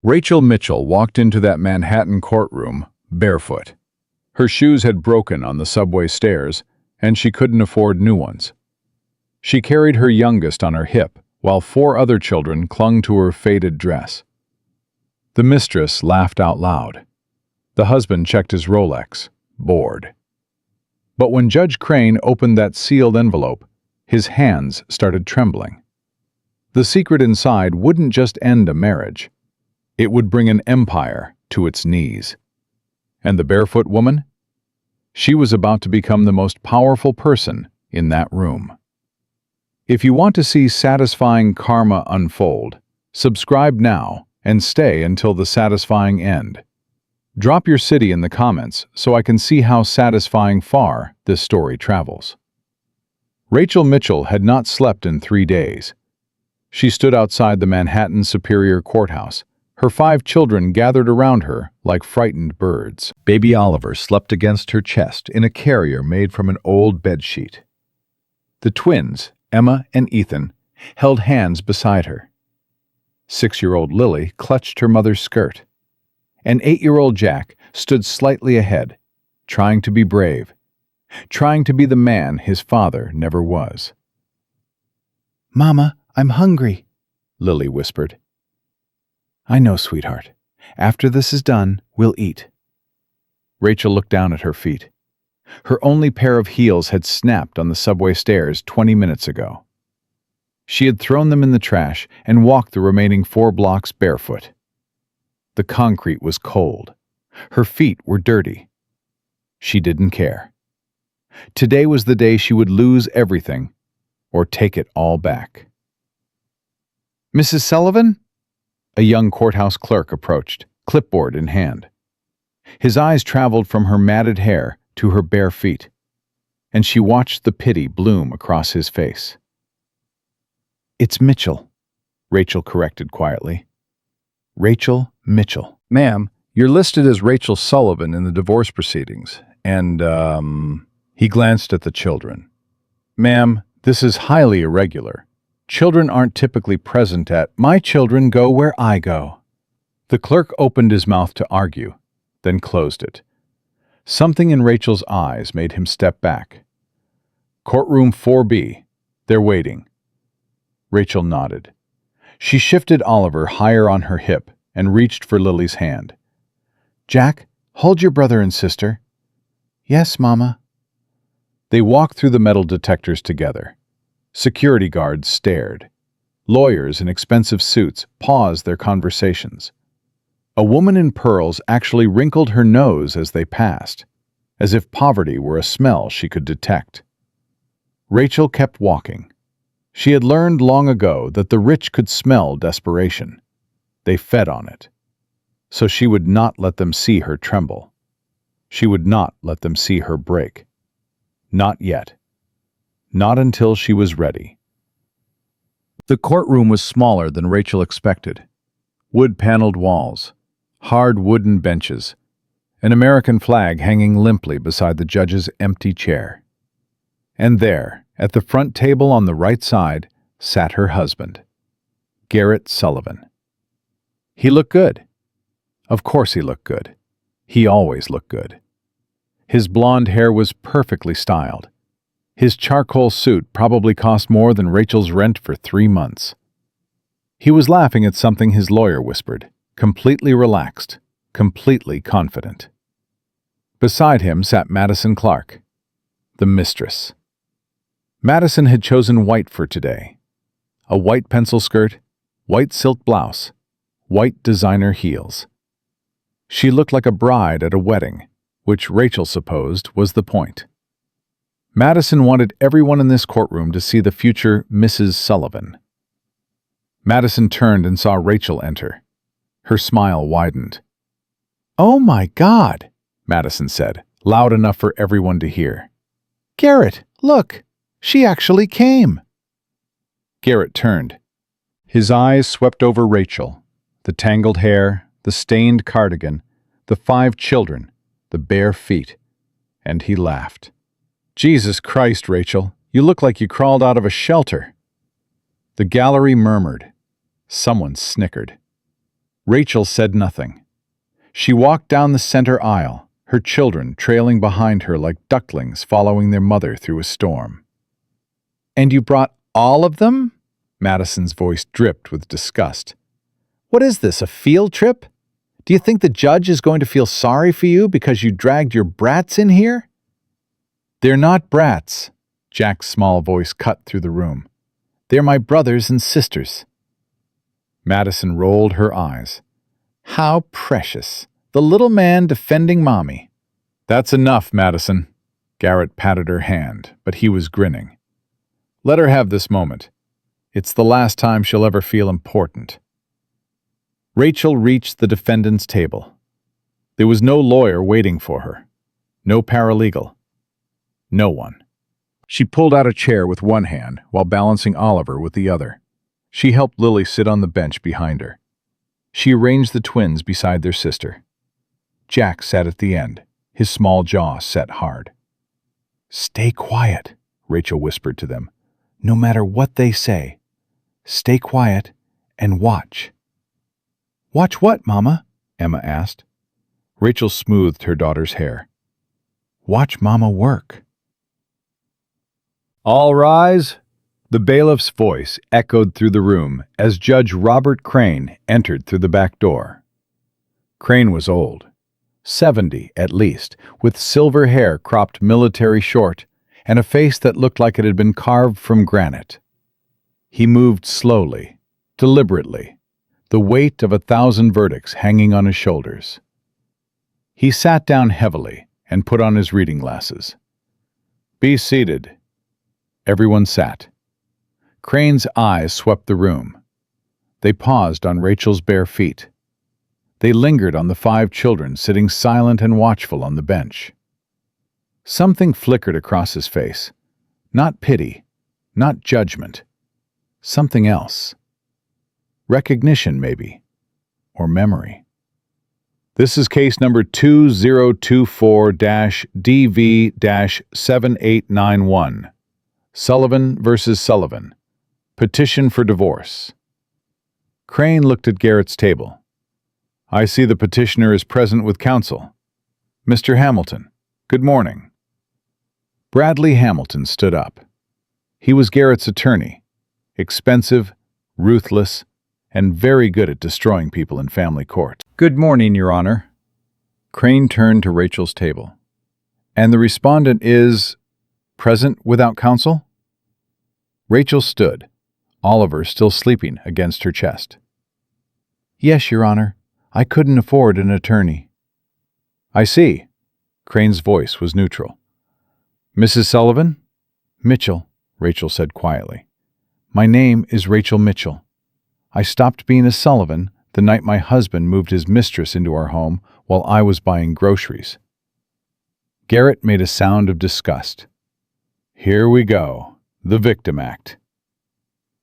Rachel Mitchell walked into that Manhattan courtroom barefoot. Her shoes had broken on the subway stairs, and she couldn't afford new ones. She carried her youngest on her hip, while 4 other children clung to her faded dress. The mistress laughed out loud. The husband checked his Rolex, bored. But when Judge Crane opened that sealed envelope, his hands started trembling. The secret inside wouldn't just end a marriage. It would bring an empire to its knees. And the barefoot woman? She was about to become the most powerful person in that room. If you want to see satisfying karma unfold, subscribe now and stay until the satisfying end. Drop your city in the comments so I can see how satisfying far this story travels. Rachel Mitchell had not slept in 3 days. She stood outside the Manhattan Superior Courthouse, her 5 children gathered around her like frightened birds. Baby Oliver slept against her chest in a carrier made from an old bedsheet. The twins, Emma and Ethan, held hands beside her. 6-year-old Lily clutched her mother's skirt. And 8-year-old Jack stood slightly ahead, trying to be brave, trying to be the man his father never was. "Mama, I'm hungry," Lily whispered. "I know, sweetheart. After this is done, we'll eat." Rachel looked down at her feet. Her only pair of heels had snapped on the subway stairs 20 minutes ago. She had thrown them in the trash and walked the remaining 4 blocks barefoot. The concrete was cold. Her feet were dirty. She didn't care. Today was the day she would lose everything or take it all back. "Mrs. Sullivan?" A young courthouse clerk approached, clipboard in hand. His eyes traveled from her matted hair to her bare feet, and she watched the pity bloom across his face. "It's Mitchell," Rachel corrected quietly. "Rachel Mitchell." "Ma'am, you're listed as Rachel Sullivan in the divorce proceedings, and, He glanced at the children. "Ma'am, this is highly irregular. Children aren't typically present at— My children go where I go." The clerk opened his mouth to argue, then closed it. Something in Rachel's eyes made him step back. "Courtroom 4B. They're waiting." Rachel nodded. She shifted Oliver higher on her hip and reached for Lily's hand. "Jack, hold your brother and sister." "Yes, Mama." They walked through the metal detectors together. Security guards stared. Lawyers in expensive suits paused their conversations. A woman in pearls actually wrinkled her nose as they passed, as if poverty were a smell she could detect. Rachel kept walking. She had learned long ago that the rich could smell desperation. They fed on it. So she would not let them see her tremble. She would not let them see her break. Not yet. Not until she was ready. The courtroom was smaller than Rachel expected. Wood-paneled walls, hard wooden benches, an American flag hanging limply beside the judge's empty chair. And there, at the front table on the right side, sat her husband, Garrett Sullivan. He looked good. Of course he looked good. He always looked good. His blonde hair was perfectly styled. His charcoal suit probably cost more than Rachel's rent for 3 months. He was laughing at something his lawyer whispered, completely relaxed, completely confident. Beside him sat Madison Clark, the mistress. Madison had chosen white for today. A white pencil skirt, white silk blouse, white designer heels. She looked like a bride at a wedding, which Rachel supposed was the point. Madison wanted everyone in this courtroom to see the future Mrs. Sullivan. Madison turned and saw Rachel enter. Her smile widened. "Oh my God," Madison said, loud enough for everyone to hear. "Garrett, look, she actually came." Garrett turned. His eyes swept over Rachel, the tangled hair, the stained cardigan, the 5 children, the bare feet, and he laughed. "Jesus Christ, Rachel, you look like you crawled out of a shelter." The gallery murmured. Someone snickered. Rachel said nothing. She walked down the center aisle, her children trailing behind her like ducklings following their mother through a storm. "And you brought all of them?" Madison's voice dripped with disgust. "What is this, a field trip? Do you think the judge is going to feel sorry for you because you dragged your brats in here?" "They're not brats," Jack's small voice cut through the room. "They're my brothers and sisters." Madison rolled her eyes. "How precious. The little man defending Mommy." "That's enough, Madison." Garrett patted her hand, but he was grinning. "Let her have this moment. It's the last time she'll ever feel important." Rachel reached the defendant's table. There was no lawyer waiting for her. No paralegal. No one. She pulled out a chair with one hand while balancing Oliver with the other. She helped Lily sit on the bench behind her. She arranged the twins beside their sister. Jack sat at the end, his small jaw set hard. "Stay quiet," Rachel whispered to them. "No matter what they say. Stay quiet and watch." "Watch what, Mama?" Emma asked. Rachel smoothed her daughter's hair. "Watch Mama work." "All rise." The bailiff's voice echoed through the room as Judge Robert Crane entered through the back door. Crane was old, 70 at least, with silver hair cropped military short and a face that looked like it had been carved from granite. He moved slowly, deliberately, the weight of 1,000 verdicts hanging on his shoulders. He sat down heavily and put on his reading glasses. "Be seated." Everyone sat. Crane's eyes swept the room. They paused on Rachel's bare feet. They lingered on the 5 children sitting silent and watchful on the bench. Something flickered across his face. Not pity, not judgment. Something else. Recognition, maybe. Or memory. "This is case number 2024-DV-7891. Sullivan versus Sullivan. Petition for divorce." Crane looked at Garrett's table. "I see the petitioner is present with counsel. Mr. Hamilton, good morning." Bradley Hamilton stood up. He was Garrett's attorney, expensive, ruthless, and very good at destroying people in family court. "Good morning, Your Honor." Crane turned to Rachel's table. "And the respondent is present without counsel?" Rachel stood, Oliver still sleeping against her chest. "Yes, Your Honor. I couldn't afford an attorney." "I see." Crane's voice was neutral. "Mrs. Sullivan?" "Mitchell," Rachel said quietly. "My name is Rachel Mitchell. I stopped being a Sullivan the night my husband moved his mistress into our home while I was buying groceries." Garrett made a sound of disgust. "Here we go. The victim act."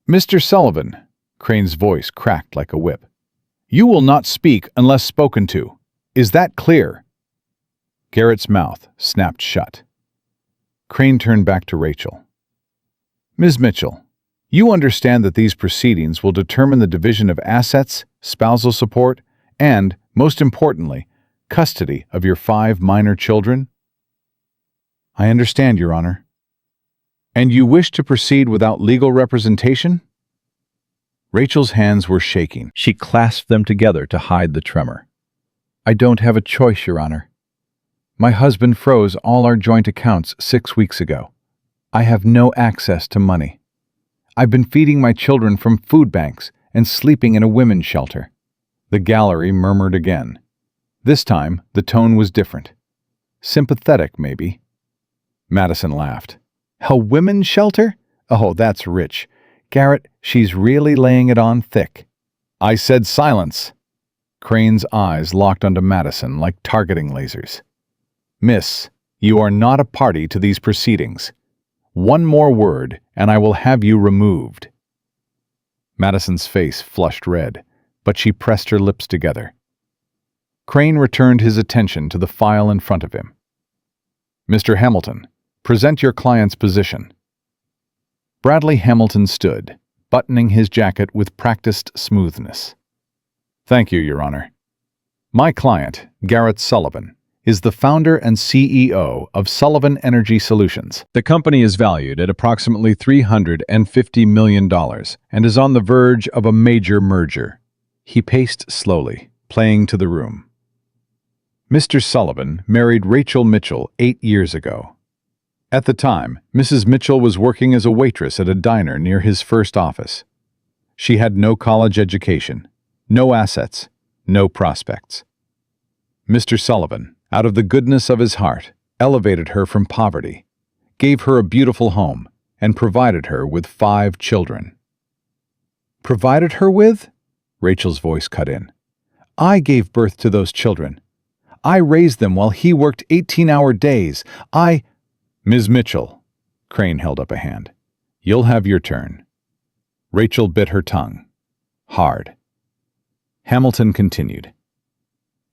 "Mr. Sullivan," Crane's voice cracked like a whip, "you will not speak unless spoken to. Is that clear?" Garrett's mouth snapped shut. Crane turned back to Rachel. "Ms. Mitchell, you understand that these proceedings will determine the division of assets, spousal support, and, most importantly, custody of your 5 minor children?" "I understand, Your Honor." "And you wish to proceed without legal representation?" Rachel's hands were shaking. She clasped them together to hide the tremor. "I don't have a choice, Your Honor. My husband froze all our joint accounts 6 weeks ago. I have no access to money. I've been feeding my children from food banks and sleeping in a women's shelter." The gallery murmured again. This time, the tone was different. Sympathetic, maybe. Madison laughed. "A women's shelter? Oh, that's rich. Garrett, she's really laying it on thick." "I said silence." Crane's eyes locked onto Madison like targeting lasers. "Miss, you are not a party to these proceedings. One more word, and I will have you removed." Madison's face flushed red, but she pressed her lips together. Crane returned his attention to the file in front of him. "Mr. Hamilton, present your client's position." Bradley Hamilton stood, buttoning his jacket with practiced smoothness. Thank you, Your Honor. My client, Garrett Sullivan, is the founder and CEO of Sullivan Energy Solutions. The company is valued at approximately $350 million and is on the verge of a major merger. He paced slowly, playing to the room. Mr. Sullivan married Rachel Mitchell 8 years ago. At the time, Mrs. Mitchell was working as a waitress at a diner near his first office. She had no college education, no assets, no prospects. Mr. Sullivan, out of the goodness of his heart, elevated her from poverty, gave her a beautiful home, and provided her with 5 children. Provided her with? Rachel's voice cut in. I gave birth to those children. I raised them while he worked 18-hour days. Ms. Mitchell, Crane held up a hand. You'll have your turn. Rachel bit her tongue. Hard. Hamilton continued.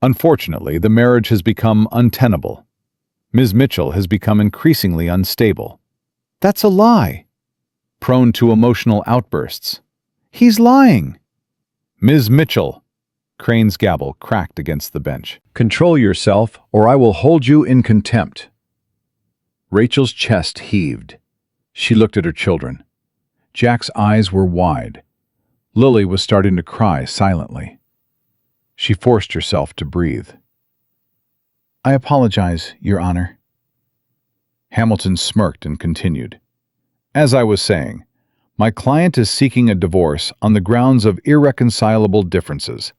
Unfortunately, the marriage has become untenable. Ms. Mitchell has become increasingly unstable. That's a lie. Prone to emotional outbursts. He's lying. Ms. Mitchell. Crane's gavel cracked against the bench. Control yourself, or I will hold you in contempt. Rachel's chest heaved. She looked at her children. Jack's eyes were wide. Lily was starting to cry silently. She forced herself to breathe. I apologize, Your Honor. Hamilton smirked and continued. As I was saying, my client is seeking a divorce on the grounds of irreconcilable differences.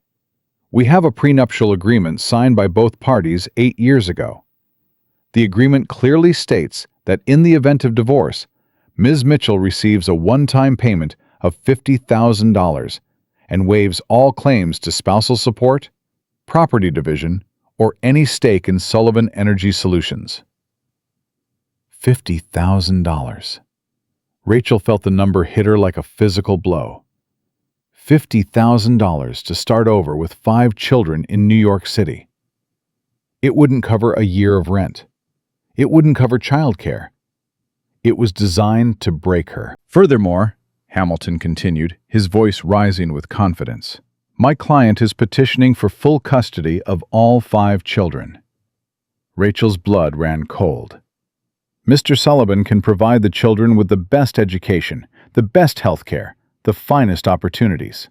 We have a prenuptial agreement signed by both parties 8 years ago. The agreement clearly states that in the event of divorce, Ms. Mitchell receives a one-time payment of $50,000 and waives all claims to spousal support, property division, or any stake in Sullivan Energy Solutions. $50,000. Rachel felt the number hit her like a physical blow. $50,000 to start over with 5 children in New York City. It wouldn't cover a year of rent. It wouldn't cover childcare. It was designed to break her. Furthermore, Hamilton continued, his voice rising with confidence, my client is petitioning for full custody of all 5 children. Rachel's blood ran cold. Mr. Sullivan can provide the children with the best education, the best health care, the finest opportunities.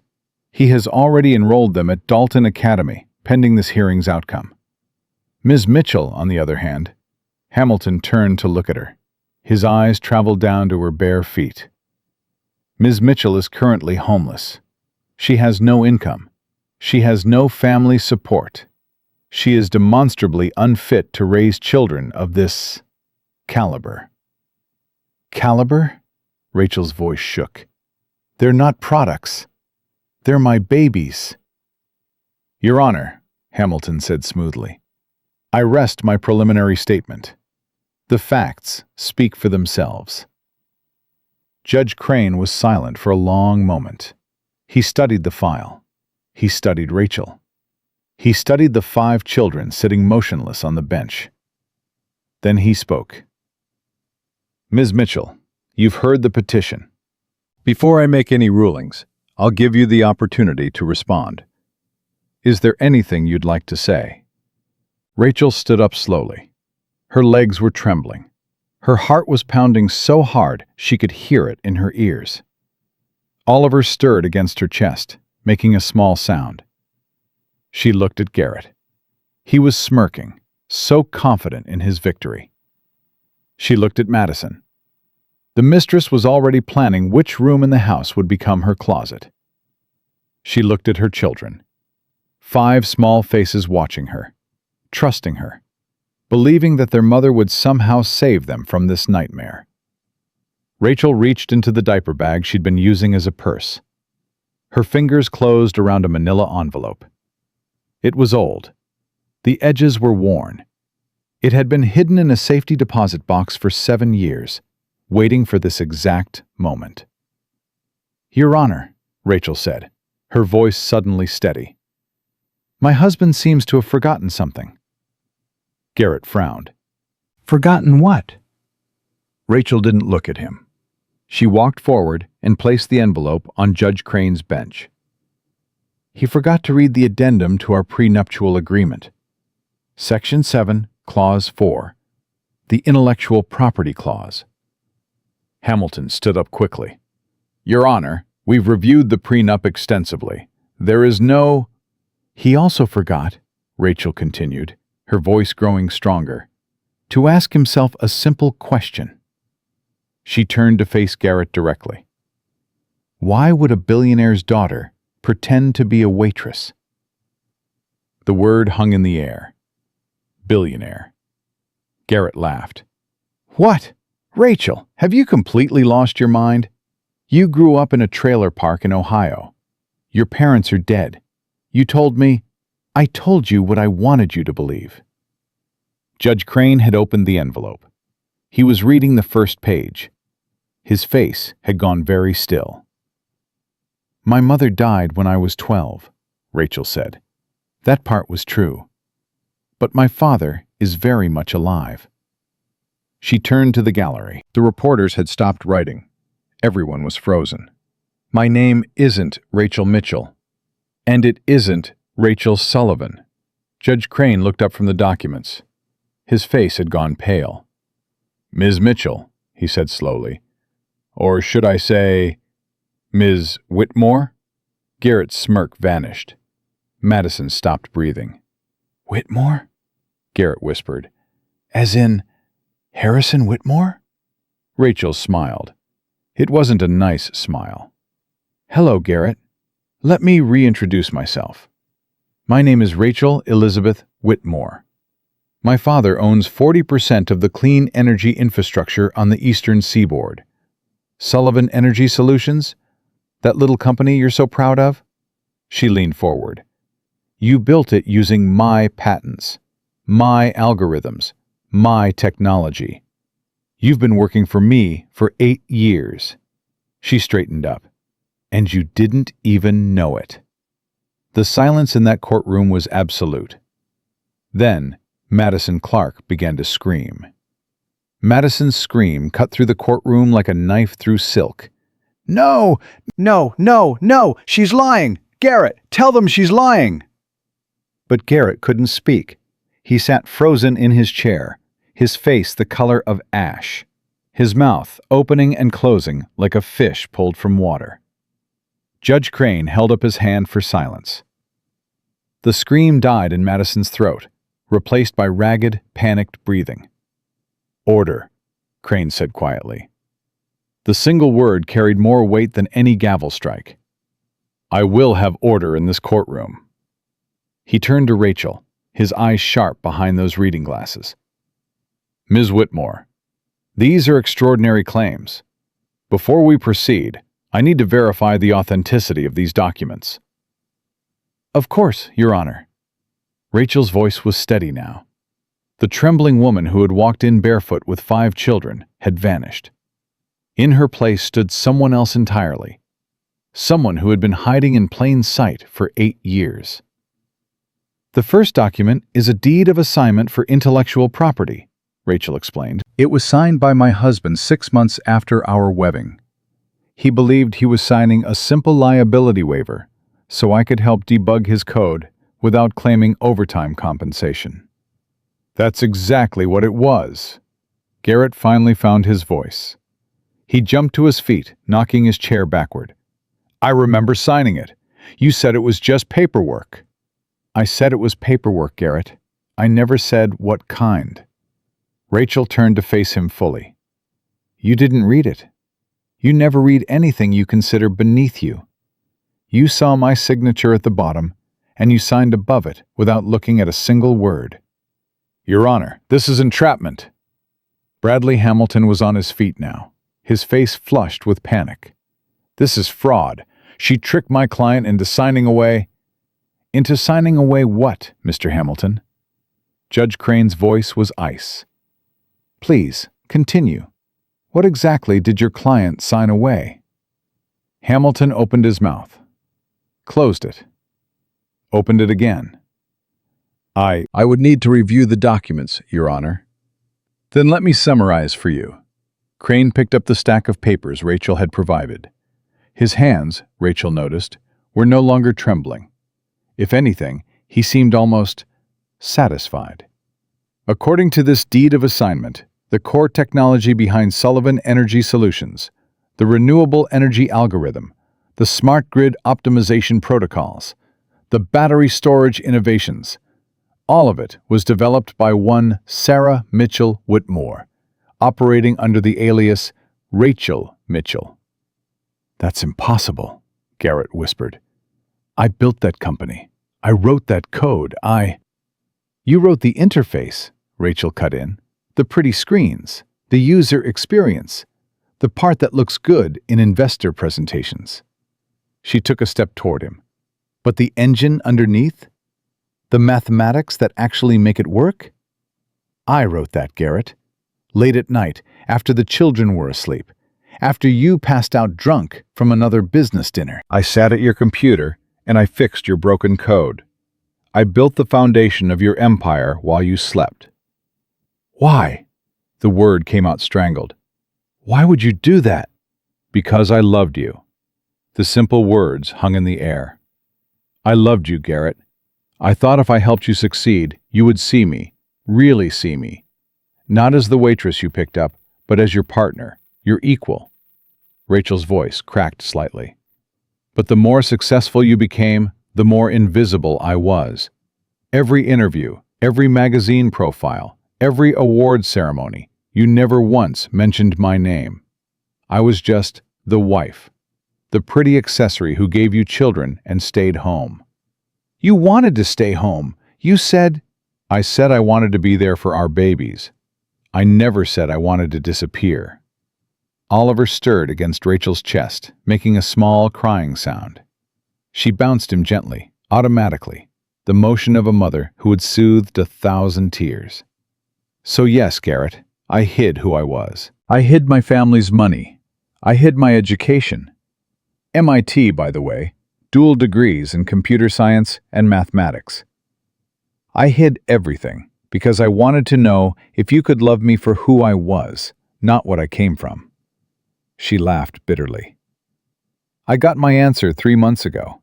He has already enrolled them at Dalton Academy, pending this hearing's outcome. Ms. Mitchell, on the other hand, Hamilton turned to look at her. His eyes traveled down to her bare feet. Ms. Mitchell is currently homeless. She has no income. She has no family support. She is demonstrably unfit to raise children of this caliber. Caliber? Rachel's voice shook. They're not products. They're my babies. Your Honor, Hamilton said smoothly, I rest my preliminary statement. The facts speak for themselves. Judge Crane was silent for a long moment. He studied the file. He studied Rachel. He studied the 5 children sitting motionless on the bench. Then he spoke. Ms. Mitchell, you've heard the petition. Before I make any rulings, I'll give you the opportunity to respond. Is there anything you'd like to say? Rachel stood up slowly. Her legs were trembling. Her heart was pounding so hard she could hear it in her ears. Oliver stirred against her chest, making a small sound. She looked at Garrett. He was smirking, so confident in his victory. She looked at Madison. The mistress was already planning which room in the house would become her closet. She looked at her children. 5 small faces watching her, trusting her, believing that their mother would somehow save them from this nightmare. Rachel reached into the diaper bag she'd been using as a purse. Her fingers closed around a manila envelope. It was old. The edges were worn. It had been hidden in a safety deposit box for 7 years, waiting for this exact moment. Your Honor, Rachel said, her voice suddenly steady. My husband seems to have forgotten something. Garrett frowned. Forgotten what? Rachel didn't look at him. She walked forward and placed the envelope on Judge Crane's bench. He forgot to read the addendum to our prenuptial agreement. Section 7, Clause 4. The Intellectual Property Clause. Hamilton stood up quickly. Your Honor, we've reviewed the prenup extensively. There is no— He also forgot, Rachel continued, her voice growing stronger, to ask himself a simple question. She turned to face Garrett directly. Why would a billionaire's daughter pretend to be a waitress? The word hung in the air. Billionaire. Garrett laughed. What? Rachel, have you completely lost your mind? You grew up in a trailer park in Ohio. Your parents are dead. You told me— I told you what I wanted you to believe. Judge Crane had opened the envelope. He was reading the first page. His face had gone very still. My mother died when I was 12, Rachel said. That part was true. But my father is very much alive. She turned to the gallery. The reporters had stopped writing. Everyone was frozen. My name isn't Rachel Mitchell. And it isn't Rachel Sullivan. Judge Crane looked up from the documents. His face had gone pale. Ms. Mitchell, he said slowly. Or should I say, Ms. Whitmore? Garrett's smirk vanished. Madison stopped breathing. Whitmore? Garrett whispered. As in Harrison Whitmore? Rachel smiled. It wasn't a nice smile. Hello, Garrett. Let me reintroduce myself. My name is Rachel Elizabeth Whitmore. My father owns 40% of the clean energy infrastructure on the eastern seaboard. Sullivan Energy Solutions? That little company you're so proud of? She leaned forward. You built it using my patents, my algorithms, my technology. You've been working for me for 8 years. She straightened up. And you didn't even know it. The silence in that courtroom was absolute. Then, Madison Clark began to scream. Madison's scream cut through the courtroom like a knife through silk. No! No! No! No! She's lying! Garrett, tell them she's lying! But Garrett couldn't speak. He sat frozen in his chair, his face the color of ash, his mouth opening and closing like a fish pulled from water. Judge Crane held up his hand for silence. The scream died in Madison's throat, replaced by ragged, panicked breathing. Order, Crane said quietly. The single word carried more weight than any gavel strike. I will have order in this courtroom. He turned to Rachel, his eyes sharp behind those reading glasses. Ms. Whitmore, these are extraordinary claims. Before we proceed, I need to verify the authenticity of these documents. Of course, Your Honor. Rachel's voice was steady now. The trembling woman who had walked in barefoot with 5 children had vanished. In her place stood someone else entirely. Someone who had been hiding in plain sight for 8 years. The first document is a deed of assignment for intellectual property, Rachel explained. It was signed by my husband 6 months after our wedding. He believed he was signing a simple liability waiver, so I could help debug his code without claiming overtime compensation. That's exactly what it was. Garrett finally found his voice. He jumped to his feet, knocking his chair backward. I remember signing it. You said it was just paperwork. I said it was paperwork, Garrett. I never said what kind. Rachel turned to face him fully. You didn't read it. You never read anything you consider beneath you. You saw my signature at the bottom, and you signed above it without looking at a single word. Your Honor, this is entrapment. Bradley Hamilton was on his feet now, his face flushed with panic. This is fraud. She tricked my client into signing away. Into signing away what, Mr. Hamilton? Judge Crane's voice was ice. Please, continue. What exactly did your client sign away? Hamilton opened his mouth, closed it, opened it again. I would need to review the documents, Your Honor. Then let me summarize for you. Crane picked up the stack of papers Rachel had provided. His hands, Rachel noticed, were no longer trembling. If anything, he seemed almost satisfied. According to this deed of assignment, the core technology behind Sullivan Energy Solutions, the renewable energy algorithm, the smart grid optimization protocols, the battery storage innovations, all of it was developed by one Sarah Mitchell Whitmore, operating under the alias Rachel Mitchell. "That's impossible," Garrett whispered. "I built that company. I wrote that code. You wrote the interface," Rachel cut in. "The pretty screens, the user experience, the part that looks good in investor presentations." She took a step toward him. "But the engine underneath? The mathematics that actually make it work?" "I wrote that, Garrett. Late at night, after the children were asleep, after you passed out drunk from another business dinner. I sat at your computer and I fixed your broken code. I built the foundation of your empire while you slept." "Why?" The word came out strangled. "Why would you do that?" "Because I loved you." The simple words hung in the air. "I loved you, Garrett. I thought if I helped you succeed, you would see me, really see me. Not as the waitress you picked up, but as your partner, your equal." Rachel's voice cracked slightly. "But the more successful you became, the more invisible I was. Every interview, every magazine profile, every award ceremony, you never once mentioned my name. I was just the wife, the pretty accessory who gave you children and stayed home." "You wanted to stay home. You said—" "I said I wanted to be there for our babies. I never said I wanted to disappear." Oliver stirred against Rachel's chest, making a small crying sound. She bounced him gently, automatically, the motion of a mother who had soothed 1,000 tears. "So yes, Garrett, I hid who I was. I hid my family's money. I hid my education. MIT, by the way, dual degrees in computer science and mathematics. I hid everything because I wanted to know if you could love me for who I was, not what I came from." She laughed bitterly. "I got my answer 3 months ago,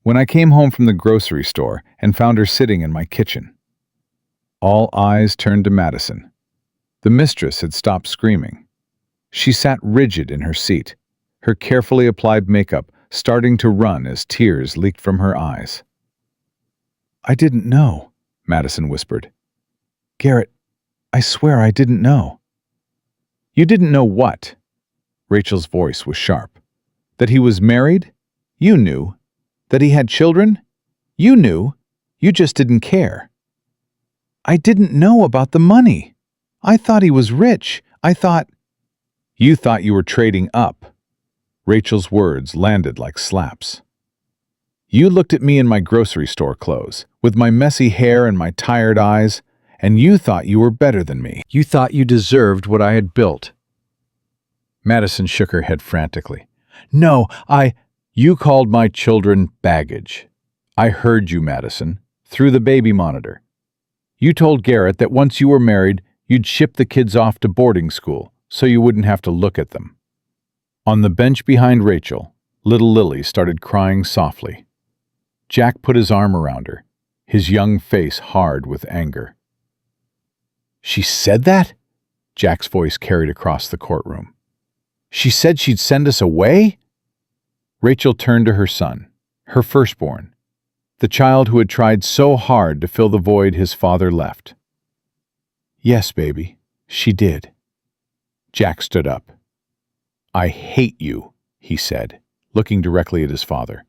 when I came home from the grocery store and found her sitting in my kitchen." All eyes turned to Madison. The mistress had stopped screaming. She sat rigid in her seat, her carefully applied makeup starting to run as tears leaked from her eyes. "I didn't know," Madison whispered. "Garrett, I swear I didn't know." "You didn't know what?" Rachel's voice was sharp. "That he was married? You knew. That he had children? You knew. You just didn't care." "I didn't know about the money. I thought he was rich. I thought—" "You thought you were trading up." Rachel's words landed like slaps. "You looked at me in my grocery store clothes, with my messy hair and my tired eyes, and you thought you were better than me. You thought you deserved what I had built." Madison shook her head frantically. "No, You called my children baggage. I heard you, Madison, through the baby monitor. You told Garrett that once you were married, you'd ship the kids off to boarding school so you wouldn't have to look at them." On the bench behind Rachel, little Lily started crying softly. Jack put his arm around her, his young face hard with anger. "She said that?" Jack's voice carried across the courtroom. "She said she'd send us away?" Rachel turned to her son, her firstborn, the child who had tried so hard to fill the void his father left. "Yes, baby, she did." Jack stood up. "I hate you," he said, looking directly at his father.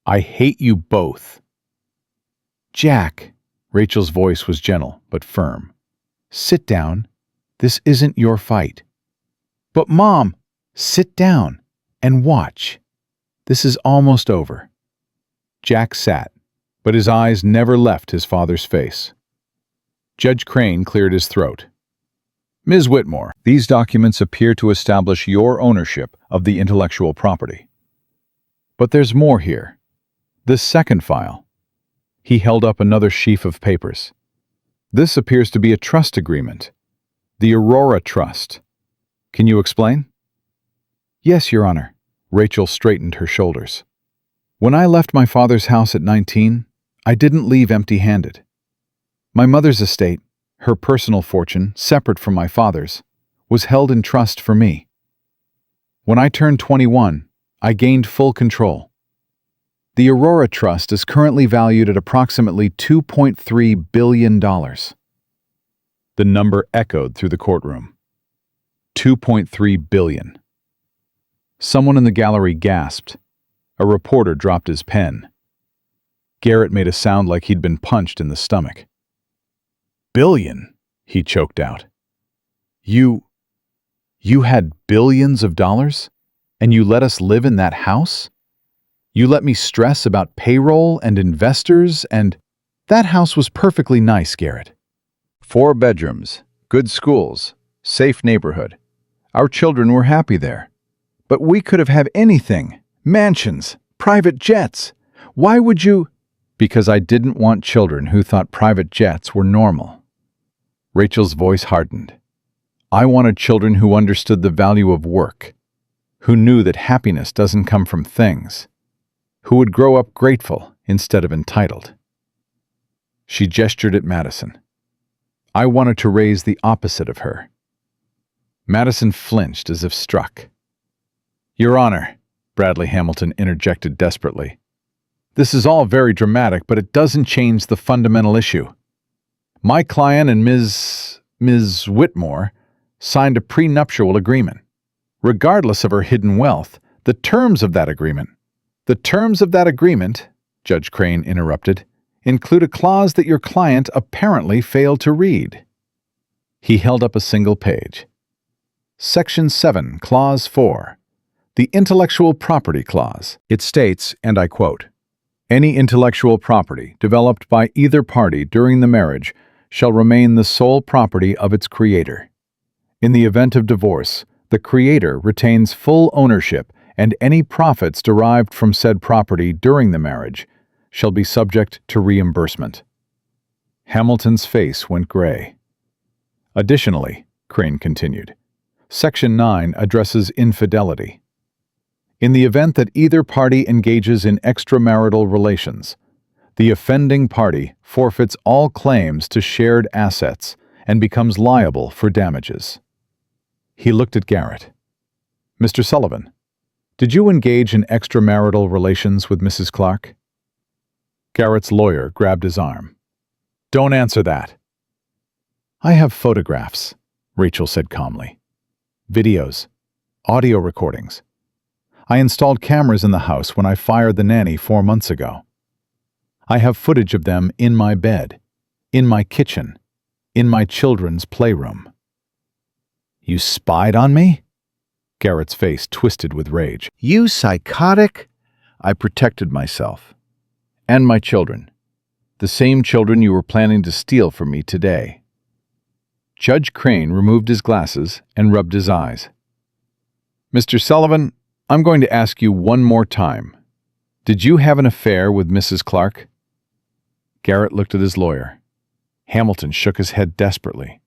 "I hate you both." "Jack," Rachel's voice was gentle but firm. "Sit down. This isn't your fight." "But Mom—" "Sit down and watch. This is almost over." Jack sat, but his eyes never left his father's face. Judge Crane cleared his throat. "Ms. Whitmore, these documents appear to establish your ownership of the intellectual property. But there's more here. This second file." He held up another sheaf of papers. "This appears to be a trust agreement. The Aurora Trust. Can you explain?" "Yes, Your Honor." Rachel straightened her shoulders. When I left my father's house at 19, I didn't leave empty-handed. My mother's estate, her personal fortune, separate from my father's, was held in trust for me. When I turned 21, I gained full control. The Aurora Trust is currently valued at approximately $2.3 billion. The number echoed through the courtroom. 2.3 billion. Someone in the gallery gasped. A reporter dropped his pen. Garrett made a sound like he'd been punched in the stomach. Billion, he choked out. You had billions of dollars? And you let us live in that house? You let me stress about payroll and investors and... That house was perfectly nice, Garrett. 4 bedrooms, good schools, safe neighborhood. Our children were happy there. But we could have had anything. Mansions, private jets. Why would you... Because I didn't want children who thought private jets were normal. Rachel's voice hardened. I wanted children who understood the value of work, who knew that happiness doesn't come from things, who would grow up grateful instead of entitled. She gestured at Madison. I wanted to raise the opposite of her. Madison flinched as if struck. Your Honor, Bradley Hamilton interjected desperately. This is all very dramatic, but it doesn't change the fundamental issue. My client and Ms. Whitmore signed a prenuptial agreement. Regardless of her hidden wealth, the terms of that agreement, Judge Crane interrupted, include a clause that your client apparently failed to read. He held up a single page. Section 7, Clause 4, the Intellectual Property Clause. It states, and I quote, any intellectual property developed by either party during the marriage shall remain the sole property of its creator. In the event of divorce, the creator retains full ownership, and any profits derived from said property during the marriage shall be subject to reimbursement. Hamilton's face went gray. Additionally, Crane continued, Section 9 addresses infidelity. In the event that either party engages in extramarital relations, the offending party forfeits all claims to shared assets and becomes liable for damages. He looked at Garrett. Mr. Sullivan, did you engage in extramarital relations with Mrs. Clark? Garrett's lawyer grabbed his arm. Don't answer that. I have photographs, Rachel said calmly. Videos, audio recordings. I installed cameras in the house when I fired the nanny 4 months ago. I have footage of them in my bed, in my kitchen, in my children's playroom. You spied on me? Garrett's face twisted with rage. You psychotic? I protected myself. And my children. The same children you were planning to steal from me today. Judge Crane removed his glasses and rubbed his eyes. Mr. Sullivan, I'm going to ask you one more time. Did you have an affair with Mrs. Clark? Garrett looked at his lawyer. Hamilton shook his head desperately.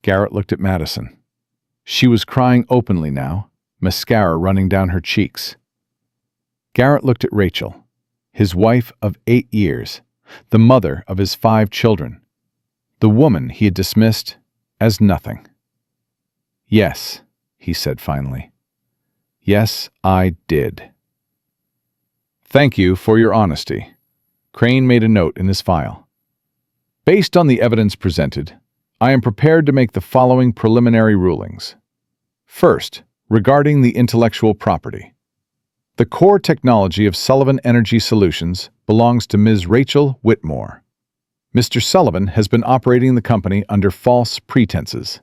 Garrett looked at Madison. She was crying openly now, mascara running down her cheeks. Garrett looked at Rachel, his wife of 8 years, the mother of his 5 children, the woman he had dismissed as nothing. Yes, he said finally. Yes, I did. Thank you for your honesty. Crane made a note in his file. Based on the evidence presented, I am prepared to make the following preliminary rulings. First, regarding the intellectual property. The core technology of Sullivan Energy Solutions belongs to Ms. Rachel Whitmore. Mr. Sullivan has been operating the company under false pretenses.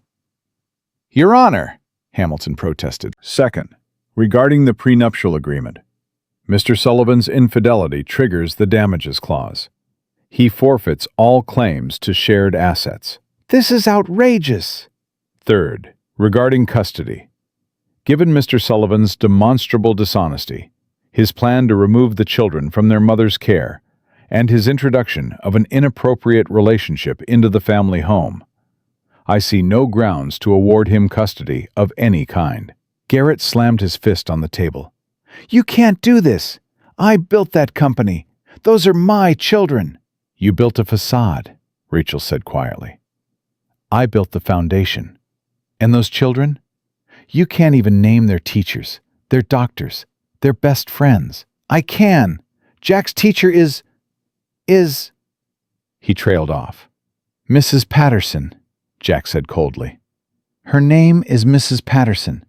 Your Honor, Hamilton protested. Second, regarding the prenuptial agreement. Mr. Sullivan's infidelity triggers the damages clause. He forfeits all claims to shared assets. This is outrageous. Third, regarding custody. Given Mr. Sullivan's demonstrable dishonesty, his plan to remove the children from their mother's care, and his introduction of an inappropriate relationship into the family home, I see no grounds to award him custody of any kind. Garrett slammed his fist on the table. You can't do this. I built that company. Those are my children. You built a facade, Rachel said quietly. I built the foundation. And those children? You can't even name their teachers, their doctors, their best friends. I can. Jack's teacher is... He trailed off. Mrs. Patterson, Jack said coldly. Her name is Mrs. Patterson.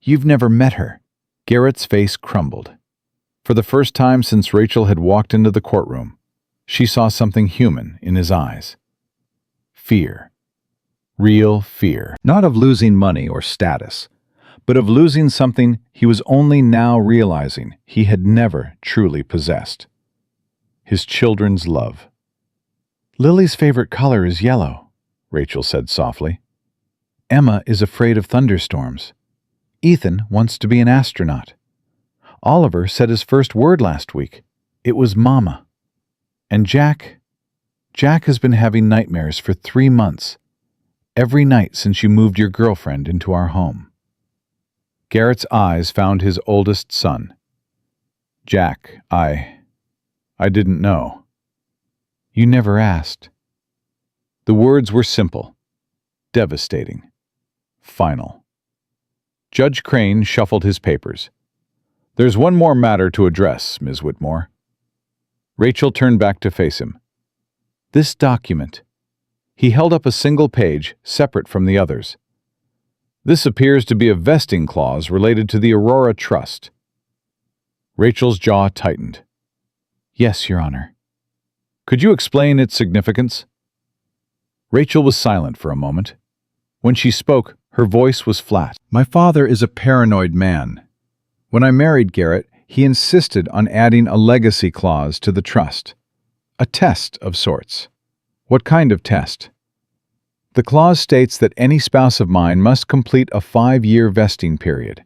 You've never met her. Garrett's face crumbled. For the first time since Rachel had walked into the courtroom, she saw something human in his eyes. Fear. Real fear. Not of losing money or status, but of losing something he was only now realizing he had never truly possessed. His children's love. Lily's favorite color is yellow, Rachel said softly. Emma is afraid of thunderstorms. Ethan wants to be an astronaut. Oliver said his first word last week. It was Mama. And Jack has been having nightmares for 3 months. Every night since you moved your girlfriend into our home. Garrett's eyes found his oldest son. Jack, I didn't know. You never asked. The words were simple, devastating, final. Judge Crane shuffled his papers. There's one more matter to address, Ms. Whitmore. Rachel turned back to face him. This document. He held up a single page, separate from the others. This appears to be a vesting clause related to the Aurora Trust. Rachel's jaw tightened. Yes, Your Honor. Could you explain its significance? Rachel was silent for a moment. When she spoke, her voice was flat. My father is a paranoid man. When I married Garrett, he insisted on adding a legacy clause to the trust. A test of sorts. What kind of test? The clause states that any spouse of mine must complete a 5-year vesting period.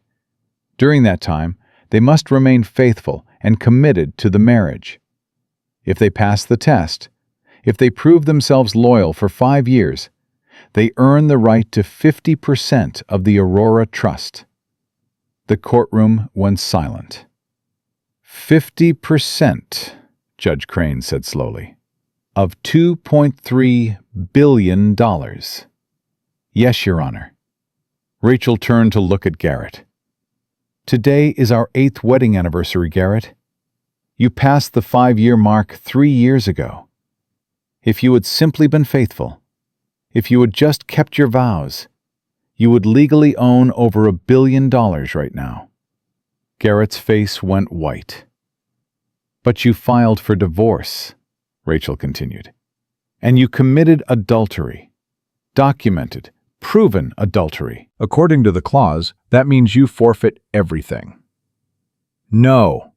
During that time, they must remain faithful and committed to the marriage. If they pass the test, if they prove themselves loyal for 5 years, they earn the right to 50% of the Aurora Trust. The courtroom went silent. 50%, Judge Crane said slowly, of $2.3 billion. Yes, Your Honor. Rachel turned to look at Garrett. Today is our 8th wedding anniversary, Garrett. You passed the 5-year mark 3 years ago. If you had simply been faithful, if you had just kept your vows, you would legally own over $1 billion right now. Garrett's face went white. But you filed for divorce, Rachel continued. And you committed adultery. Documented, proven adultery. According to the clause, that means you forfeit everything. No.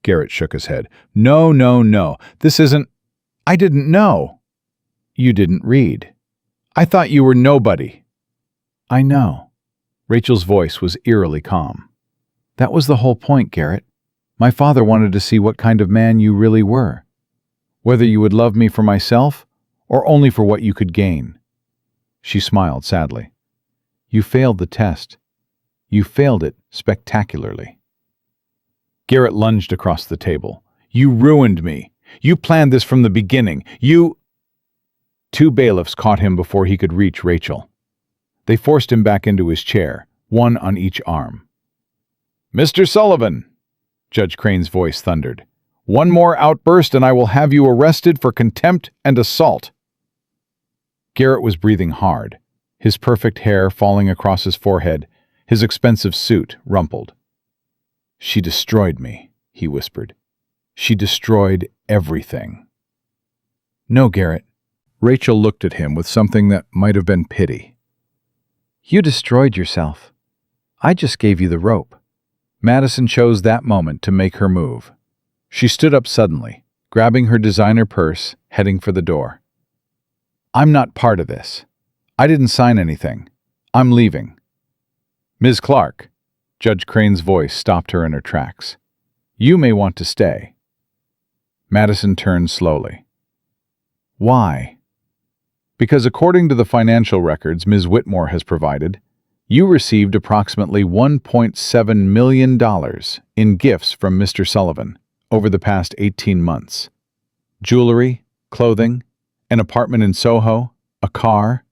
Garrett shook his head. No. This isn't... I didn't know. You didn't read. I thought you were nobody. I know. Rachel's voice was eerily calm. That was the whole point, Garrett. My father wanted to see what kind of man you really were. Whether you would love me for myself or only for what you could gain. She smiled sadly. You failed the test. You failed it spectacularly. Garrett lunged across the table. You ruined me. You planned this from the beginning. You... 2 bailiffs caught him before he could reach Rachel. They forced him back into his chair, one on each arm. Mr. Sullivan, Judge Crane's voice thundered. One more outburst and I will have you arrested for contempt and assault. Garrett was breathing hard, his perfect hair falling across his forehead, his expensive suit rumpled. She destroyed me, he whispered. She destroyed everything. No, Garrett. Rachel looked at him with something that might have been pity. You destroyed yourself. I just gave you the rope. Madison chose that moment to make her move. She stood up suddenly, grabbing her designer purse, heading for the door. I'm not part of this. I didn't sign anything. I'm leaving. Ms. Clark, Judge Crane's voice stopped her in her tracks. You may want to stay. Madison turned slowly. Why? Because according to the financial records Ms. Whitmore has provided, you received approximately $1.7 million in gifts from Mr. Sullivan over the past 18 months. Jewelry, clothing, an apartment in Soho, a car.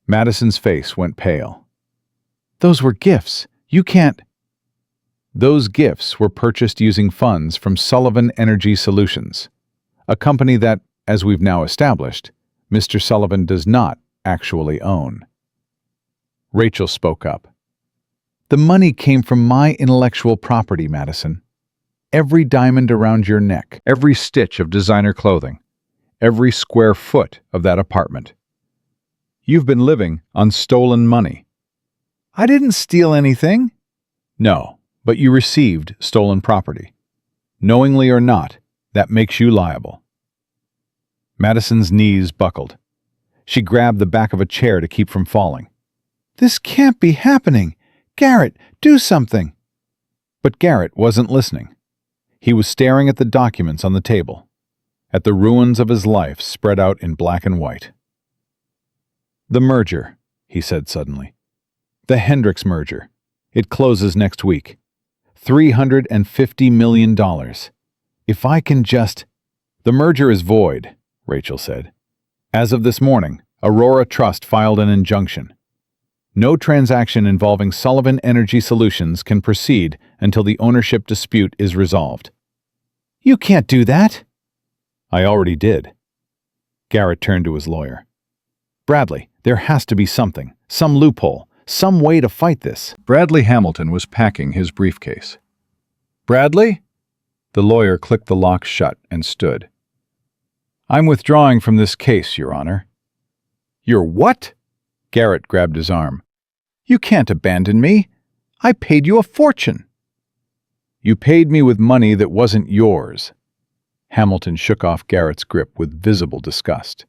Madison's face went pale. Those were gifts. You can't. Those gifts were purchased using funds from Sullivan Energy Solutions, a company that, as we've now established, Mr. Sullivan does not actually own. Rachel spoke up. The money came from my intellectual property, Madison. Every diamond around your neck, Every stitch of designer clothing, every square foot of that apartment. You've been living on stolen money. I didn't steal anything. No, but you received stolen property. Knowingly or not, that makes you liable. Madison's knees buckled. She grabbed the back of a chair to keep from falling. This can't be happening. Garrett, do something. But Garrett wasn't listening. He was staring at the documents on the table, at the ruins of his life spread out in black and white. The merger, he said suddenly. The Hendricks merger. It closes next week. $350 million. If I can just... The merger is void, Rachel said. As of this morning, Aurora Trust filed an injunction. No transaction involving Sullivan Energy Solutions can proceed until the ownership dispute is resolved. You can't do that. I already did. Garrett turned to his lawyer. Bradley, there has to be something, some loophole, some way to fight this. Bradley Hamilton was packing his briefcase. Bradley? The lawyer clicked the lock shut and stood. I'm withdrawing from this case, Your Honor. You're what? Garrett grabbed his arm. You can't abandon me. I paid you a fortune. You paid me with money that wasn't yours. Hamilton shook off Garrett's grip with visible disgust.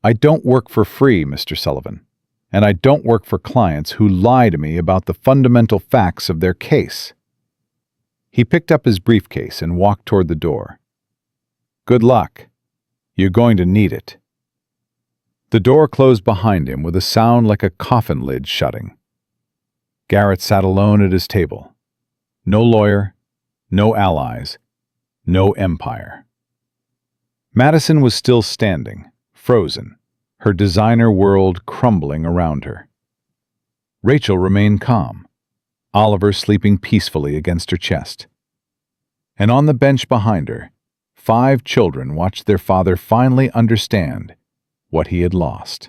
I don't work for free, Mr. Sullivan, and I don't work for clients who lie to me about the fundamental facts of their case. He picked up his briefcase and walked toward the door. Good luck. You're going to need it. The door closed behind him with a sound like a coffin lid shutting. Garrett sat alone at his table. No lawyer, no allies, no empire. Madison was still standing, frozen, her designer world crumbling around her. Rachel remained calm, Oliver sleeping peacefully against her chest. And on the bench behind her, 5 children watched their father finally understand what he had lost.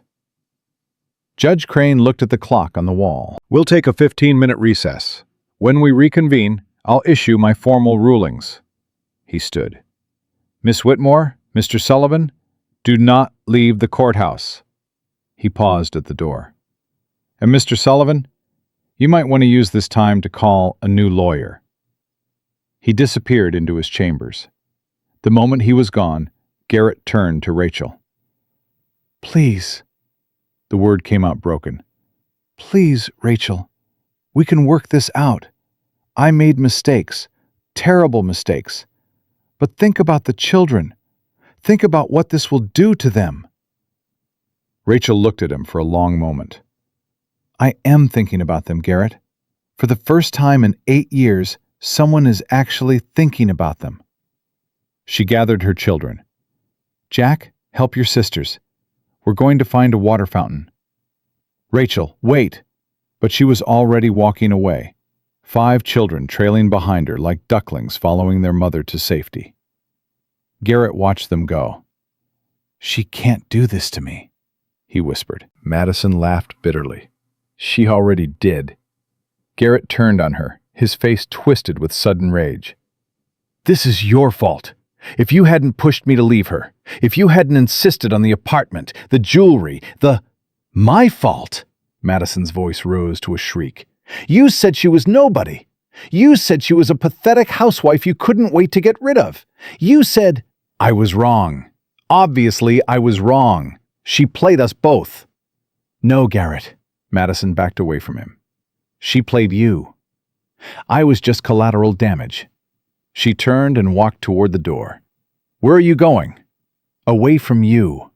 Judge Crane looked at the clock on the wall. We'll take a 15-minute recess. When we reconvene, I'll issue my formal rulings. He stood. Miss Whitmore, Mr. Sullivan, do not leave the courthouse. He paused at the door. And Mr. Sullivan, you might want to use this time to call a new lawyer. He disappeared into his chambers. The moment he was gone, Garrett turned to Rachel. Please. The word came out broken. Please, Rachel. We can work this out. I made mistakes, terrible mistakes. But think about the children. Think about what this will do to them. Rachel looked at him for a long moment. I am thinking about them, Garrett. For the first time in 8 years, someone is actually thinking about them. She gathered her children. Jack, help your sisters. We're going to find a water fountain. Rachel, wait! But she was already walking away, 5 children trailing behind her like ducklings following their mother to safety. Garrett watched them go. She can't do this to me, he whispered. Madison laughed bitterly. She already did. Garrett turned on her, his face twisted with sudden rage. This is your fault. If you hadn't pushed me to leave her, if you hadn't insisted on the apartment, the jewelry, My fault? Madison's voice rose to a shriek. You said she was nobody. You said she was a pathetic housewife you couldn't wait to get rid of. You said... I was wrong. Obviously, I was wrong. She played us both. No, Garrett. Madison backed away from him. She played you. I was just collateral damage. She turned and walked toward the door. Where are you going? Away from you.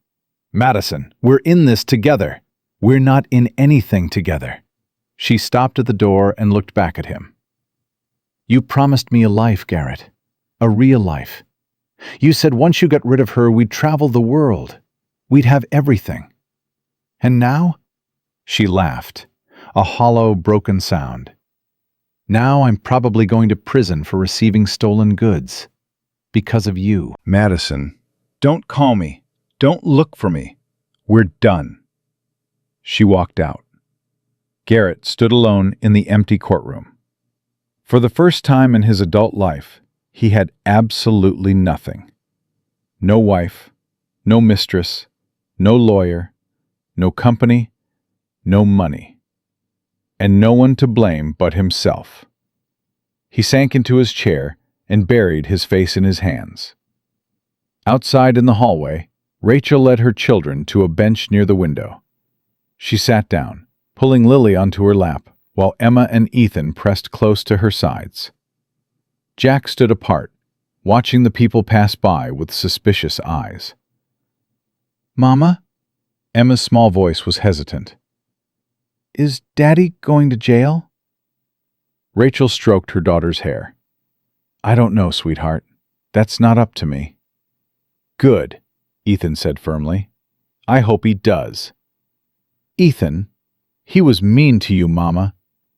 Madison, we're in this together. We're not in anything together. She stopped at the door and looked back at him. You promised me a life, Garrett. A real life. You said once you got rid of her, we'd travel the world. We'd have everything. And now? She laughed, a hollow, broken sound. Now I'm probably going to prison for receiving stolen goods. Because of you. Madison, don't call me. Don't look for me. We're done. She walked out. Garrett stood alone in the empty courtroom. For the first time in his adult life, he had absolutely nothing. No wife, no mistress, no lawyer, no company, no money. And no one to blame but himself. He sank into his chair and buried his face in his hands. Outside in the hallway, Rachel led her children to a bench near the window. She sat down, pulling Lily onto her lap, while Emma and Ethan pressed close to her sides. Jack stood apart, watching the people pass by with suspicious eyes. Mama? Emma's small voice was hesitant. Is Daddy going to jail? Rachel stroked her daughter's hair. I don't know, sweetheart. That's not up to me. Good, Ethan said firmly. I hope he does. Ethan, he was mean to you, Mama.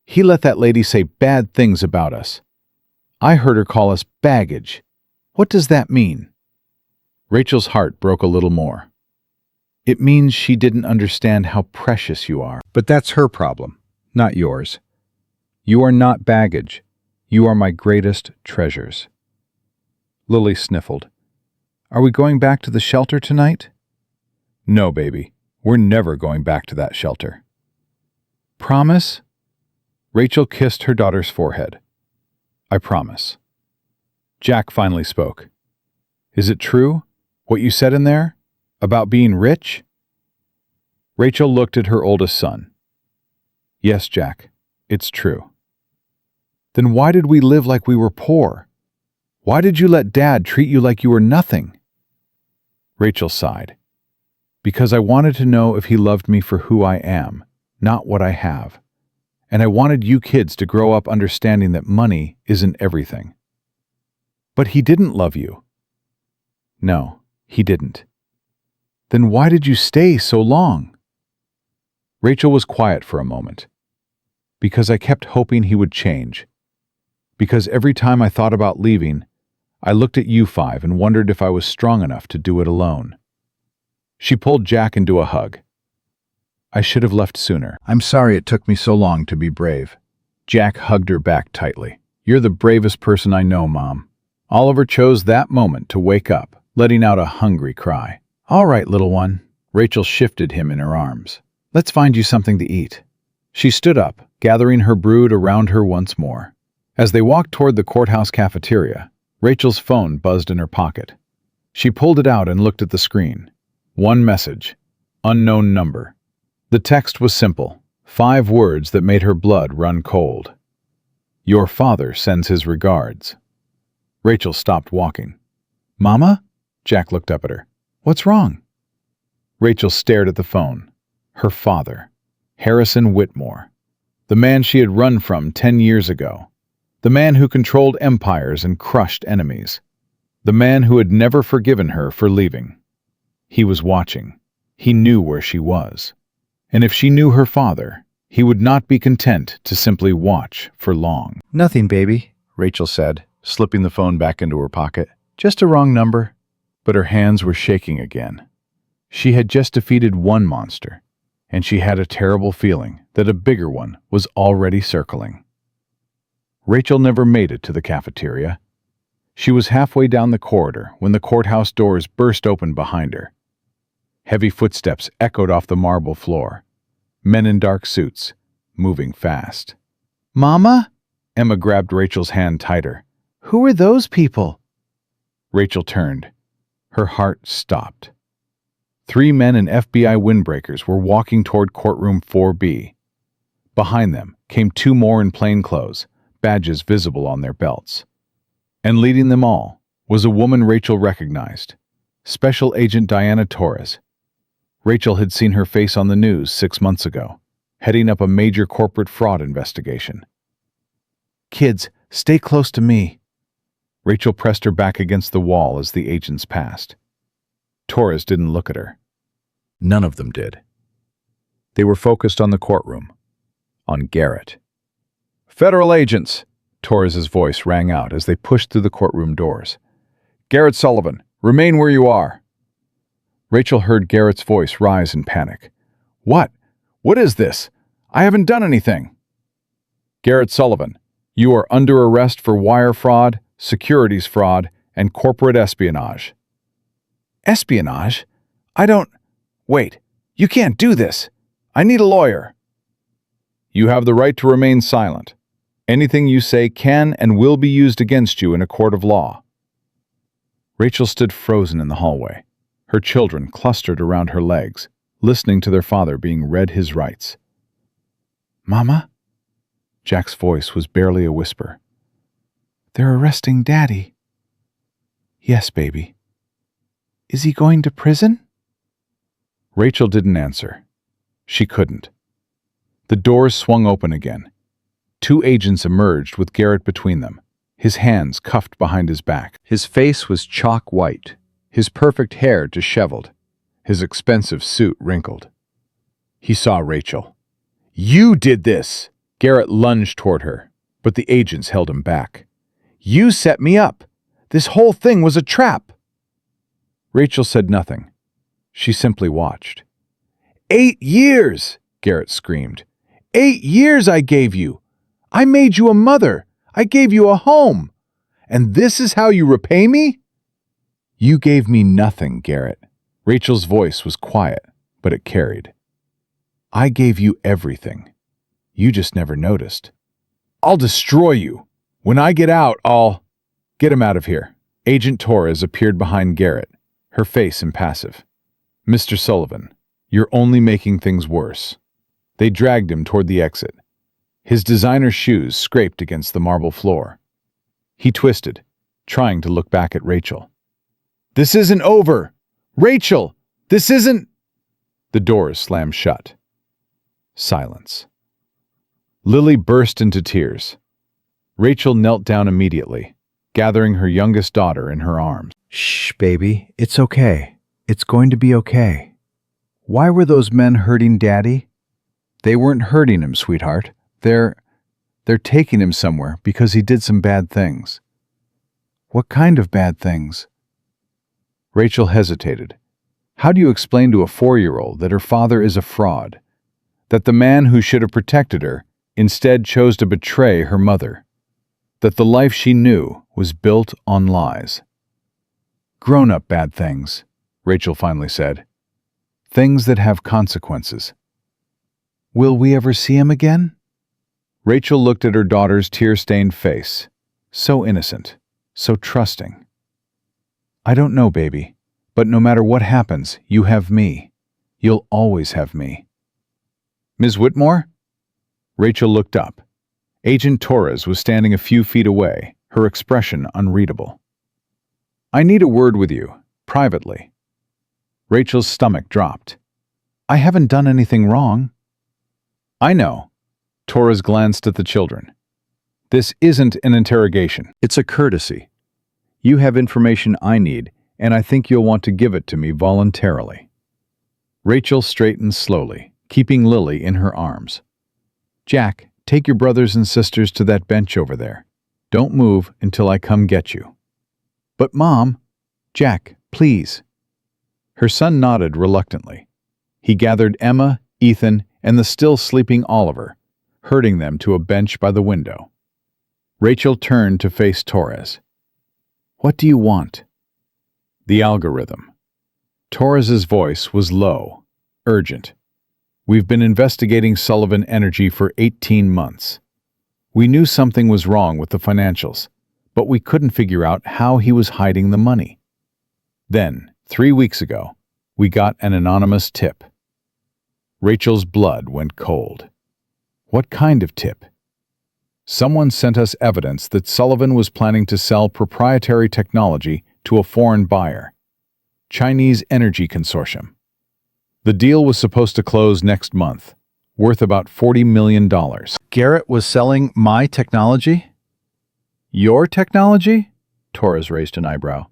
He let that lady say bad things about us. I heard her call us baggage. What does that mean? Rachel's heart broke a little more. It means she didn't understand how precious you are. But that's her problem, not yours. You are not baggage. You are my greatest treasures. Lily sniffled. Are we going back to the shelter tonight? No, baby. We're never going back to that shelter. Promise? Rachel kissed her daughter's forehead. I promise. Jack finally spoke. Is it true, what you said in there, about being rich? Rachel looked at her oldest son. Yes, Jack, it's true. Then why did we live like we were poor? Why did you let Dad treat you like you were nothing? Rachel sighed. Because I wanted to know if he loved me for who I am, not what I have. And I wanted you kids to grow up understanding that money isn't everything. But he didn't love you. No, he didn't. Then why did you stay so long? Rachel was quiet for a moment. Because I kept hoping he would change. Because every time I thought about leaving, I looked at you five and wondered if I was strong enough to do it alone. She pulled Jack into a hug. I should have left sooner. I'm sorry it took me so long to be brave. Jack hugged her back tightly. You're the bravest person I know, Mom. Oliver chose that moment to wake up, letting out a hungry cry. All right, little one. Rachel shifted him in her arms. Let's find you something to eat. She stood up, gathering her brood around her once more. As they walked toward the courthouse cafeteria, Rachel's phone buzzed in her pocket. She pulled it out and looked at the screen. One message. Unknown number. The text was simple. 5 words that made her blood run cold. Your father sends his regards. Rachel stopped walking. Mama? Jack looked up at her. What's wrong? Rachel stared at the phone. Her father. Harrison Whitmore. The man she had run from 10 years ago. The man who controlled empires and crushed enemies. The man who had never forgiven her for leaving. He was watching. He knew where she was. And if she knew her father, he would not be content to simply watch for long. Nothing, baby, Rachel said, slipping the phone back into her pocket. Just a wrong number. But her hands were shaking again. She had just defeated one monster, and she had a terrible feeling that a bigger one was already circling. Rachel never made it to the cafeteria. She was halfway down the corridor when the courthouse doors burst open behind her. Heavy footsteps echoed off the marble floor. Men in dark suits, moving fast. Mama? Emma grabbed Rachel's hand tighter. Who are those people? Rachel turned. Her heart stopped. 3 men in FBI windbreakers were walking toward courtroom 4B. Behind them came 2 more in plain clothes, badges visible on their belts. And leading them all was a woman Rachel recognized, Special Agent Diana Torres. Rachel had seen her face on the news 6 months ago, heading up a major corporate fraud investigation. Kids, stay close to me. Rachel pressed her back against the wall as the agents passed. Torres didn't look at her. None of them did. They were focused on the courtroom, on Garrett. "Federal agents!" Torres's voice rang out as they pushed through the courtroom doors. "Garrett Sullivan, remain where you are." Rachel heard Garrett's voice rise in panic. "What? What is this? I haven't done anything." "Garrett Sullivan, you are under arrest for wire fraud, securities fraud, and corporate espionage." Espionage? I don't... Wait, you can't do this. I need a lawyer. You have the right to remain silent. Anything you say can and will be used against you in a court of law. Rachel stood frozen in the hallway, her children clustered around her legs, listening to their father being read his rights. Mama? Jack's voice was barely a whisper. They're arresting Daddy. Yes, baby. Is he going to prison? Rachel didn't answer. She couldn't. The doors swung open again. 2 agents emerged with Garrett between them, his hands cuffed behind his back. His face was chalk white, his perfect hair disheveled, his expensive suit wrinkled. He saw Rachel. "You did this!" Garrett lunged toward her, but the agents held him back. You set me up. This whole thing was a trap. Rachel said nothing. She simply watched. 8 years, Garrett screamed. 8 years I gave you. I made you a mother. I gave you a home. And this is how you repay me? You gave me nothing, Garrett. Rachel's voice was quiet, but it carried. I gave you everything. You just never noticed. I'll destroy you. When I get out, I'll... Get him out of here. Agent Torres appeared behind Garrett, her face impassive. Mr. Sullivan, you're only making things worse. They dragged him toward the exit. His designer shoes scraped against the marble floor. He twisted, trying to look back at Rachel. This isn't over! Rachel! This isn't... The doors slammed shut. Silence. Lily burst into tears. Rachel knelt down immediately, gathering her youngest daughter in her arms. Shh, baby. It's okay. It's going to be okay. Why were those men hurting Daddy? They weren't hurting him, sweetheart. They're taking him somewhere because he did some bad things. What kind of bad things? Rachel hesitated. How do you explain to a 4-year-old that her father is a fraud? That the man who should have protected her instead chose to betray her mother? That the life she knew was built on lies? Grown-up bad things, Rachel finally said. Things that have consequences. Will we ever see him again? Rachel looked at her daughter's tear-stained face. So innocent, so trusting. I don't know, baby, but no matter what happens, you have me. You'll always have me. Ms. Whitmore? Rachel looked up. Agent Torres was standing a few feet away, her expression unreadable. I need a word with you, privately. Rachel's stomach dropped. I haven't done anything wrong. I know. Torres glanced at the children. This isn't an interrogation. It's a courtesy. You have information I need, and I think you'll want to give it to me voluntarily. Rachel straightened slowly, keeping Lily in her arms. Jack, take your brothers and sisters to that bench over there. Don't move until I come get you. But Mom, Jack, please. Her son nodded reluctantly. He gathered Emma, Ethan, and the still sleeping Oliver, herding them to a bench by the window. Rachel turned to face Torres. What do you want? The algorithm. Torres's voice was low, urgent. We've been investigating Sullivan Energy for 18 months. We knew something was wrong with the financials, but we couldn't figure out how he was hiding the money. Then, 3 weeks ago, we got an anonymous tip. Rachel's blood went cold. What kind of tip? Someone sent us evidence that Sullivan was planning to sell proprietary technology to a foreign buyer, Chinese Energy Consortium. The deal was supposed to close next month, worth about $40 million. Garrett was selling my technology? Your technology? Torres raised an eyebrow.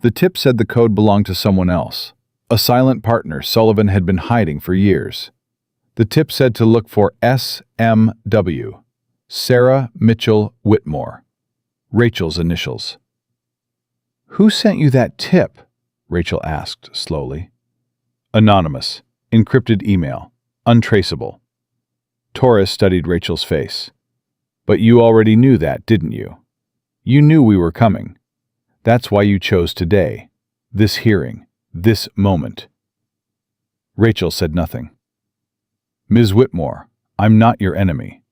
The tip said the code belonged to someone else, a silent partner Sullivan had been hiding for years. The tip said to look for SMW, Sarah Mitchell Whitmore, Rachel's initials. "Who sent you that tip?" Rachel asked slowly. "Anonymous, encrypted email, untraceable." Torres studied Rachel's face. "But you already knew that, didn't you? You knew we were coming. That's why you chose today, this hearing, this moment." Rachel said nothing. "Ms. Whitmore, I'm not your enemy.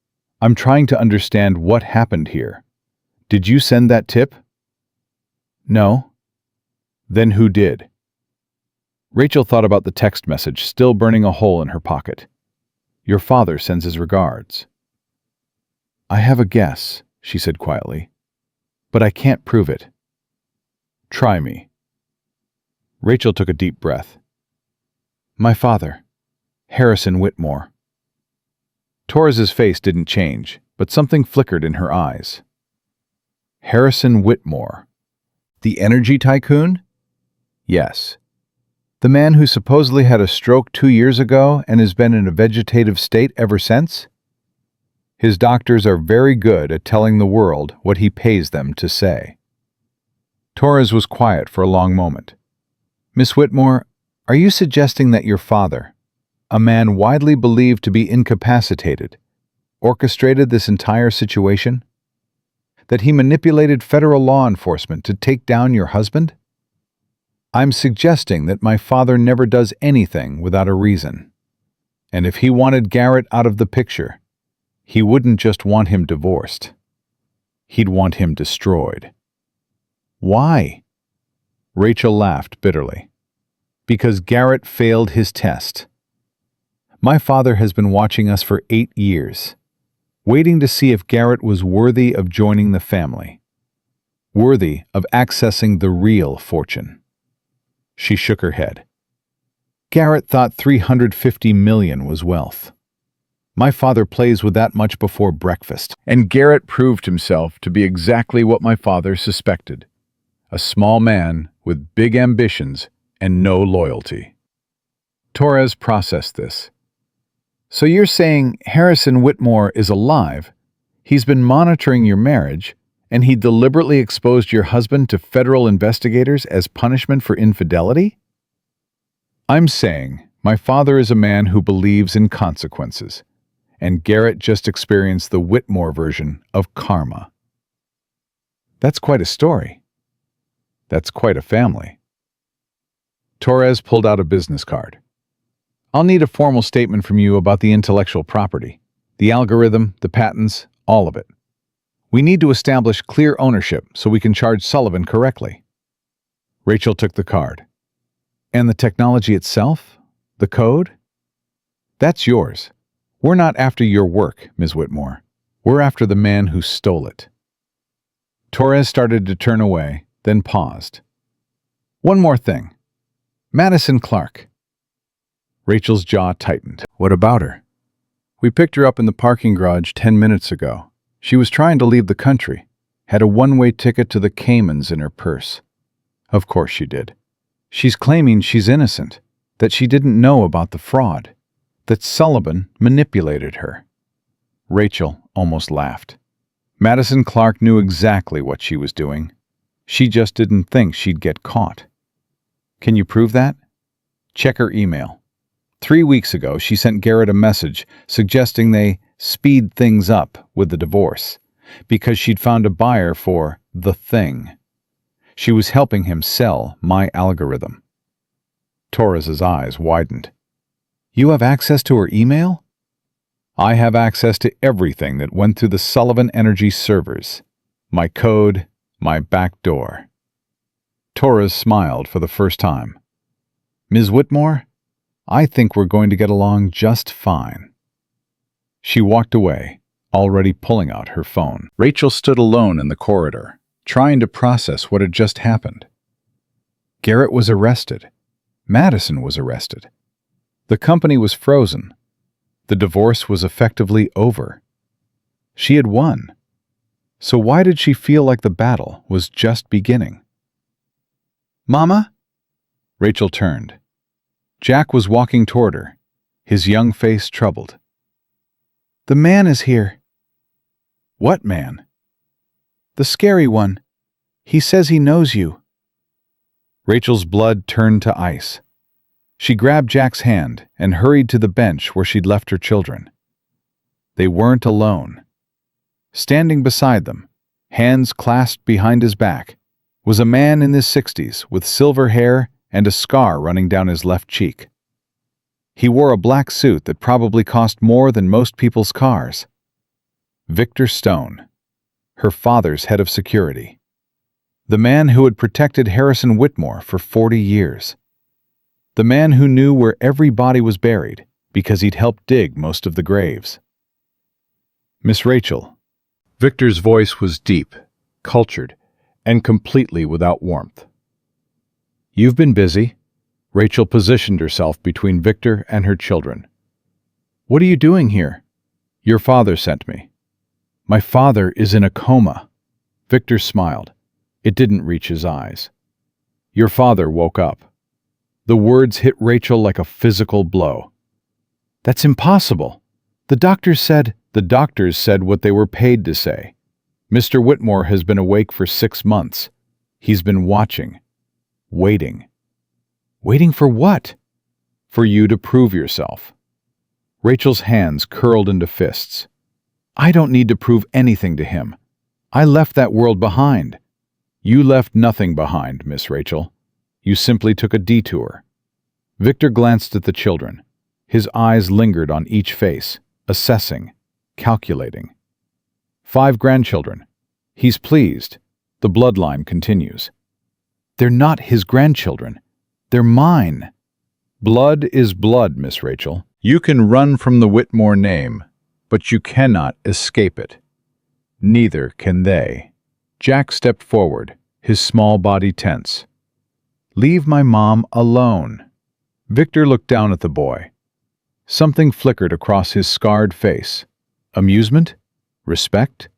I'm trying to understand what happened here. Did you send that tip?" "No." "Then who did?" Rachel thought about the text message still burning a hole in her pocket. "Your father sends his regards." "I have a guess," she said quietly, "but I can't prove it." "Try me." Rachel took a deep breath. "My father, Harrison Whitmore." Torres's face didn't change, but something flickered in her eyes. "Harrison Whitmore? The energy tycoon?" "Yes. The man who supposedly had a stroke 2 years ago and has been in a vegetative state ever since?" "His doctors are very good at telling the world what he pays them to say." Torres was quiet for a long moment. "Miss Whitmore, are you suggesting that your father, a man widely believed to be incapacitated, orchestrated this entire situation? That he manipulated federal law enforcement to take down your husband?" "I'm suggesting that my father never does anything without a reason. And if he wanted Garrett out of the picture, he wouldn't just want him divorced. He'd want him destroyed." "Why?" Rachel laughed bitterly. "Because Garrett failed his test. My father has been watching us for 8 years, waiting to see if Garrett was worthy of joining the family, worthy of accessing the real fortune." She shook her head. "Garrett thought 350 million was wealth. My father plays with that much before breakfast, and Garrett proved himself to be exactly what my father suspected. A small man with big ambitions and no loyalty." Torres processed this. "So you're saying Harrison Whitmore is alive, he's been monitoring your marriage, and he deliberately exposed your husband to federal investigators as punishment for infidelity?" "I'm saying my father is a man who believes in consequences, and Garrett just experienced the Whitmore version of karma." "That's quite a story." "That's quite a family." Torres pulled out a business card. "I'll need a formal statement from you about the intellectual property, the algorithm, the patents, all of it. We need to establish clear ownership so we can charge Sullivan correctly." Rachel took the card. "And the technology itself? The code?" "That's yours. We're not after your work, Ms. Whitmore. We're after the man who stole it." Torres started to turn away, then paused. "One more thing. Madison Clark." Rachel's jaw tightened. "What about her?" "We picked her up in the parking garage 10 minutes ago. She was trying to leave the country, had a one-way ticket to the Caymans in her purse." "Of course she did. She's claiming she's innocent, that she didn't know about the fraud, that Sullivan manipulated her." Rachel almost laughed. "Madison Clark knew exactly what she was doing. She just didn't think she'd get caught." "Can you prove that?" "Check her email. 3 weeks ago, she sent Garrett a message suggesting they speed things up with the divorce because she'd found a buyer for the thing. She was helping him sell my algorithm." Torres's eyes widened. "You have access to her email?" "I have access to everything that went through the Sullivan Energy servers. My code, my back door." Torres smiled for the first time. "Ms. Whitmore, I think we're going to get along just fine." She walked away, already pulling out her phone. Rachel stood alone in the corridor, trying to process what had just happened. Garrett was arrested. Madison was arrested. The company was frozen. The divorce was effectively over. She had won. So why did she feel like the battle was just beginning? Mama? Rachel turned. Jack was walking toward her, his young face troubled. The man is here. What man? The scary one. He says he knows you. Rachel's blood turned to ice. She grabbed Jack's hand and hurried to the bench where she'd left her children. They weren't alone. Standing beside them, hands clasped behind his back, was a man in his 60s with silver hair and a scar running down his left cheek. He wore a black suit that probably cost more than most people's cars. Victor Stone, her father's head of security. The man who had protected Harrison Whitmore for 40 years. The man who knew where every body was buried because he'd helped dig most of the graves. Miss Rachel. Victor's voice was deep, cultured, and completely without warmth. You've been busy. Rachel positioned herself between Victor and her children. What are you doing here? Your father sent me. My father is in a coma. Victor smiled. It didn't reach his eyes. Your father woke up. The words hit Rachel like a physical blow. That's impossible. The doctors said what they were paid to say. Mr. Whitmore has been awake for 6 months. He's been watching. Waiting. Waiting for what? For you to prove yourself. Rachel's hands curled into fists. I don't need to prove anything to him. I left that world behind. You left nothing behind, Miss Rachel. You simply took a detour. Victor glanced at the children. His eyes lingered on each face, assessing, calculating. 5 grandchildren. He's pleased. The bloodline continues. They're not his grandchildren. They're mine. Blood is blood, Miss Rachel. You can run from the Whitmore name, but you cannot escape it. Neither can they. Jack stepped forward, his small body tense. Leave my mom alone. Victor looked down at the boy. Something flickered across his scarred face. Amusement? Respect?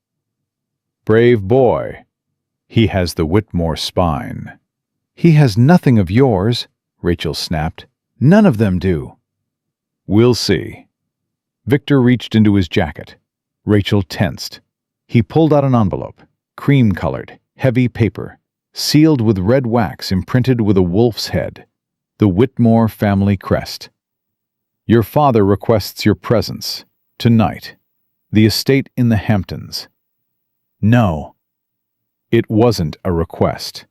Brave boy. He has the Whitmore spine. He has nothing of yours, Rachel snapped. None of them do. We'll see. Victor reached into his jacket. Rachel tensed. He pulled out an envelope, cream-colored, heavy paper, sealed with red wax imprinted with a wolf's head, the Whitmore family crest. Your father requests your presence, tonight, the estate in the Hamptons. No. It wasn't a request.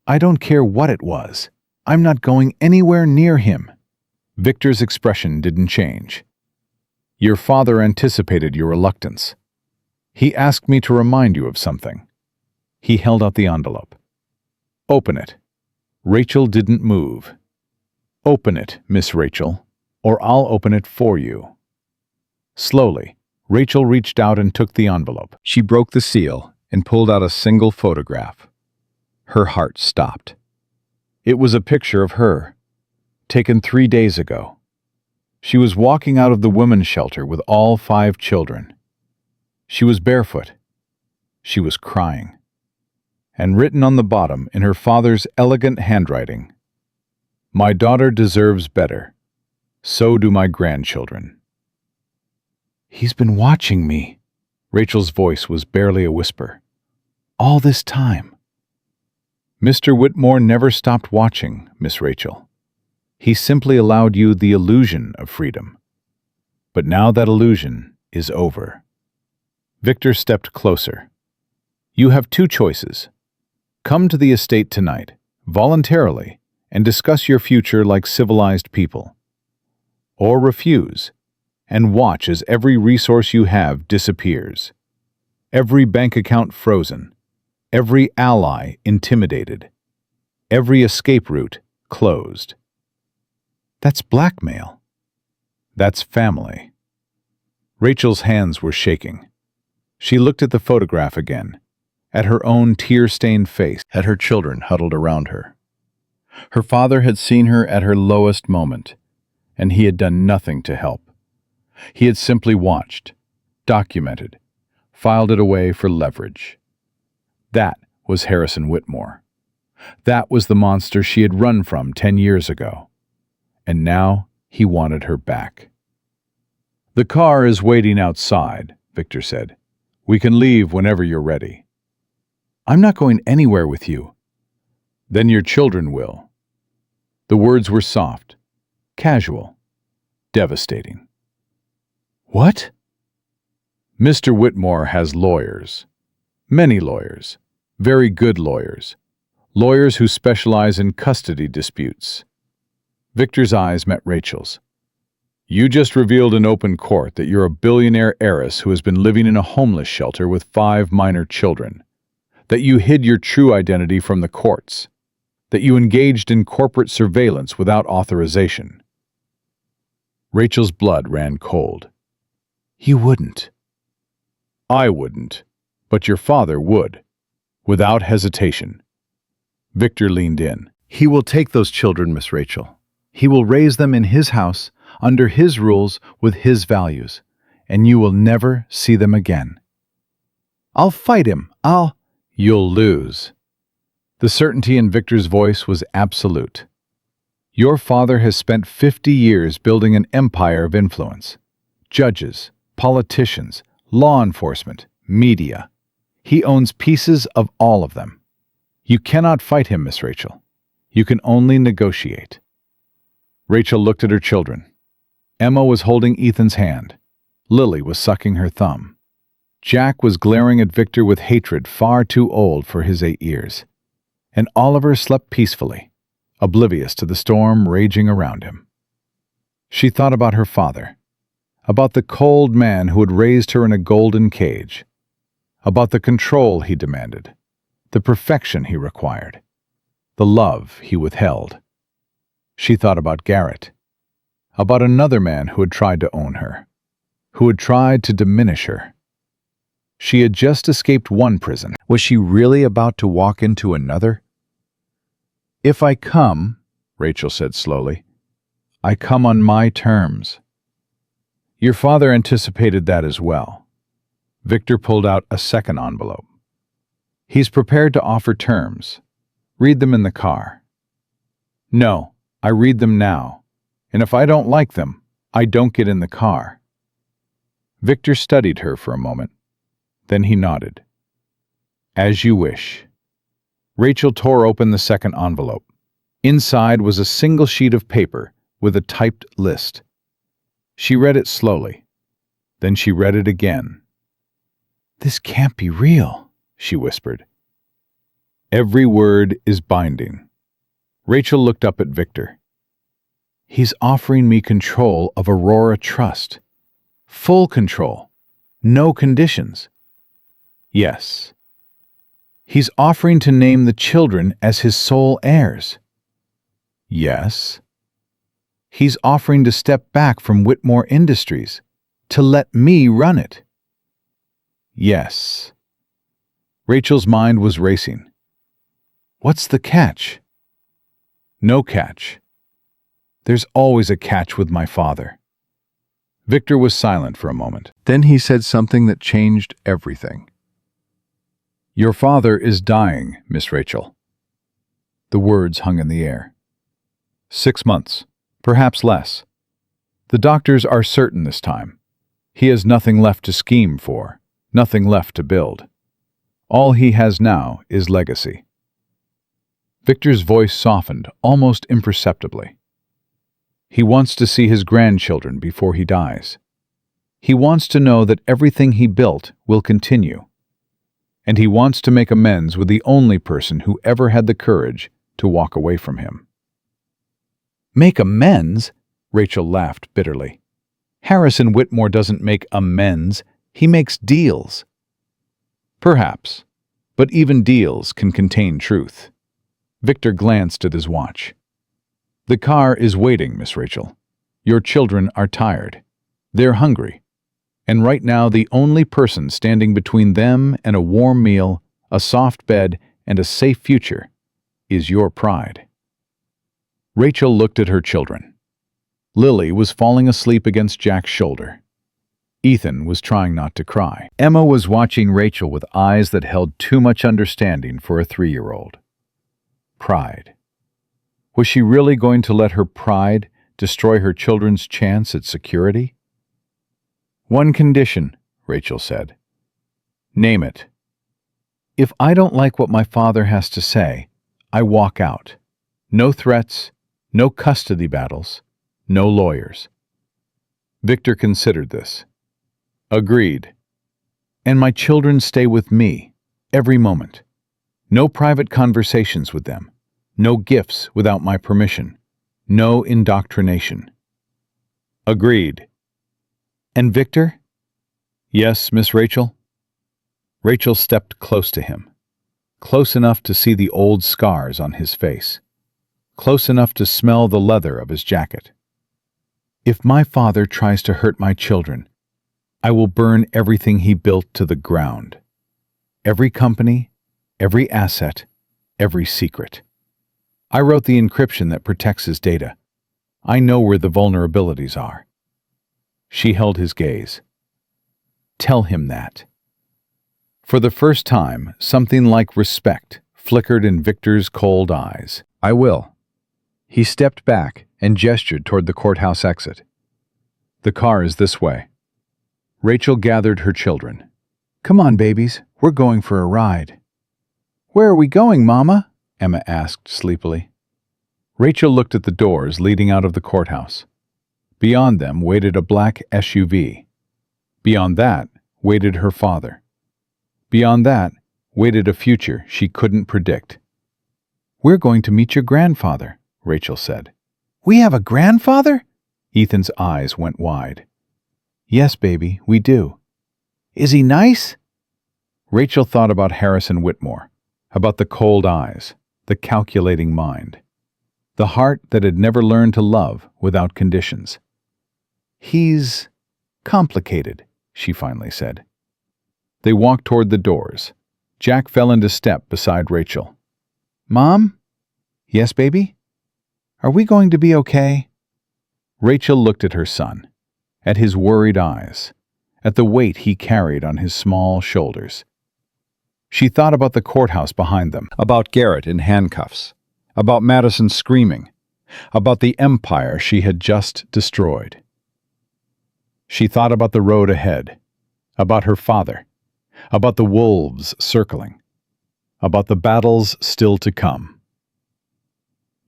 I don't care what it was. I'm not going anywhere near him. Victor's expression didn't change. Your father anticipated your reluctance. He asked me to remind you of something. He held out the envelope. Open it. Rachel didn't move. Open it, Miss Rachel, or I'll open it for you. Slowly, Rachel reached out and took the envelope. She broke the seal and pulled out a single photograph. Her heart stopped. It was a picture of her, taken 3 days ago. She was walking out of the women's shelter with all 5 children. She was barefoot. She was crying. And written on the bottom in her father's elegant handwriting, My daughter deserves better. So do my grandchildren. He's been watching me. Rachel's voice was barely a whisper. All this time. Mr. Whitmore never stopped watching, Miss Rachel. He simply allowed you the illusion of freedom. But now that illusion is over. Victor stepped closer. You have 2 choices. Come to the estate tonight, voluntarily, and discuss your future like civilized people. Or refuse, and watch as every resource you have disappears. Every bank account frozen. Every ally intimidated. Every escape route closed. That's blackmail. That's family. Rachel's hands were shaking. She looked at the photograph again, at her own tear-stained face, at her children huddled around her. Her father had seen her at her lowest moment, and he had done nothing to help. He had simply watched, documented, filed it away for leverage. That was Harrison Whitmore. That was the monster she had run from 10 years ago. And now he wanted her back. "The car is waiting outside," Victor said. "We can leave whenever you're ready." "I'm not going anywhere with you." "Then your children will." The words were soft, casual, devastating. What? "Mr. Whitmore has lawyers. Many lawyers. Very good lawyers. Lawyers who specialize in custody disputes." Victor's eyes met Rachel's. "You just revealed in open court that you're a billionaire heiress who has been living in a homeless shelter with 5 minor children. That you hid your true identity from the courts. That you engaged in corporate surveillance without authorization." Rachel's blood ran cold. You wouldn't. "I wouldn't, but your father would, without hesitation." Victor leaned in. He will take those children, Miss Rachel. He will raise them in his house, under his rules, with his values, and you will never see them again. I'll fight him. "You'll lose." The certainty in Victor's voice was absolute. "Your father has spent 50 years building an empire of influence. Judges, politicians, law enforcement, media. He owns pieces of all of them. You cannot fight him, Miss Rachel. You can only negotiate." Rachel looked at her children. Emma was holding Ethan's hand. Lily was sucking her thumb. Jack was glaring at Victor with hatred far too old for his 8 years. And Oliver slept peacefully, oblivious to the storm raging around him. She thought about her father, about the cold man who had raised her in a golden cage, about the control he demanded, the perfection he required, the love he withheld. She thought about Garrett, about another man who had tried to own her, who had tried to diminish her. She had just escaped one prison. Was she really about to walk into another? "If I come," Rachel said slowly, "I come on my terms." Your father anticipated that as well. Victor pulled out a second envelope. "He's prepared to offer terms. Read them in the car." "No, I read them now, and if I don't like them, I don't get in the car." Victor studied her for a moment. Then he nodded. "As you wish." Rachel tore open the second envelope. Inside was a single sheet of paper with a typed list. She read it slowly. Then she read it again. "This can't be real," she whispered. "Every word is binding." Rachel looked up at Victor. "He's offering me control of Aurora Trust. Full control. No conditions." "Yes." "He's offering to name the children as his sole heirs." "Yes." "He's offering to step back from Whitmore Industries, to let me run it." "Yes." Rachel's mind was racing. "What's the catch?" "No catch. There's always a catch with my father." Victor was silent for a moment. Then he said something that changed everything. "Your father is dying, Miss Rachel." The words hung in the air. 6 months, perhaps less. The doctors are certain this time. He has nothing left to scheme for, nothing left to build. All he has now is legacy. Victor's voice softened almost imperceptibly. He wants to see his grandchildren before he dies. He wants to know that everything he built will continue. And he wants to make amends with the only person who ever had the courage to walk away from him. "Make amends?" Rachel laughed bitterly. "Harrison Whitmore doesn't make amends, he makes deals." "Perhaps, but even deals can contain truth." Victor glanced at his watch. "The car is waiting, Miss Rachel. Your children are tired. They're hungry. And right now the only person standing between them and a warm meal, a soft bed, and a safe future is your pride." Rachel looked at her children. Lily was falling asleep against Jack's shoulder. Ethan was trying not to cry. Emma was watching Rachel with eyes that held too much understanding for a 3-year-old. Pride. Was she really going to let her pride destroy her children's chance at security? "One condition," Rachel said. "Name it." "If I don't like what my father has to say, I walk out. No threats, no custody battles, no lawyers." Victor considered this. "Agreed. And my children stay with me, every moment. No private conversations with them. No gifts without my permission. No indoctrination." "Agreed." "And Victor?" "Yes, Miss Rachel?" Rachel stepped close to him, close enough to see the old scars on his face, close enough to smell the leather of his jacket. "If my father tries to hurt my children, I will burn everything he built to the ground. Every company, every asset, every secret. I wrote the encryption that protects his data. I know where the vulnerabilities are." She held his gaze. "Tell him that." For the first time, something like respect flickered in Victor's cold eyes. "I will." He stepped back and gestured toward the courthouse exit. "The car is this way." Rachel gathered her children. "Come on, babies, we're going for a ride." "Where are we going, Mama?" Emma asked sleepily. Rachel looked at the doors leading out of the courthouse. Beyond them waited a black SUV. Beyond that waited her father. Beyond that waited a future she couldn't predict. "We're going to meet your grandfather," Rachel said. "We have a grandfather?" Ethan's eyes went wide. "Yes, baby, we do." "Is he nice?" Rachel thought about Harrison Whitmore, about the cold eyes, the calculating mind, the heart that had never learned to love without conditions. "He's complicated," she finally said. They walked toward the doors. Jack fell into step beside Rachel. "Mom?" "Yes, baby?" "Are we going to be okay?" Rachel looked at her son, at his worried eyes, at the weight he carried on his small shoulders. She thought about the courthouse behind them, about Garrett in handcuffs, about Madison screaming, about the empire she had just destroyed. She thought about the road ahead, about her father, about the wolves circling, about the battles still to come.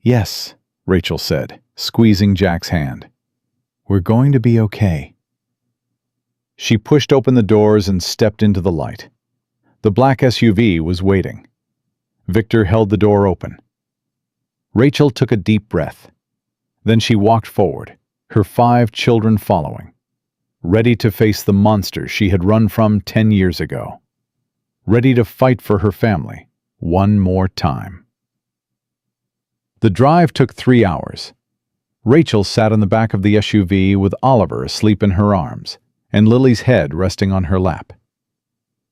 "Yes," Rachel said, squeezing Jack's hand. "We're going to be okay." She pushed open the doors and stepped into the light. The black SUV was waiting. Victor held the door open. Rachel took a deep breath. Then she walked forward, her 5 children following, ready to face the monster she had run from 10 years ago, ready to fight for her family one more time. The drive took 3 hours. Rachel sat in the back of the SUV with Oliver asleep in her arms and Lily's head resting on her lap.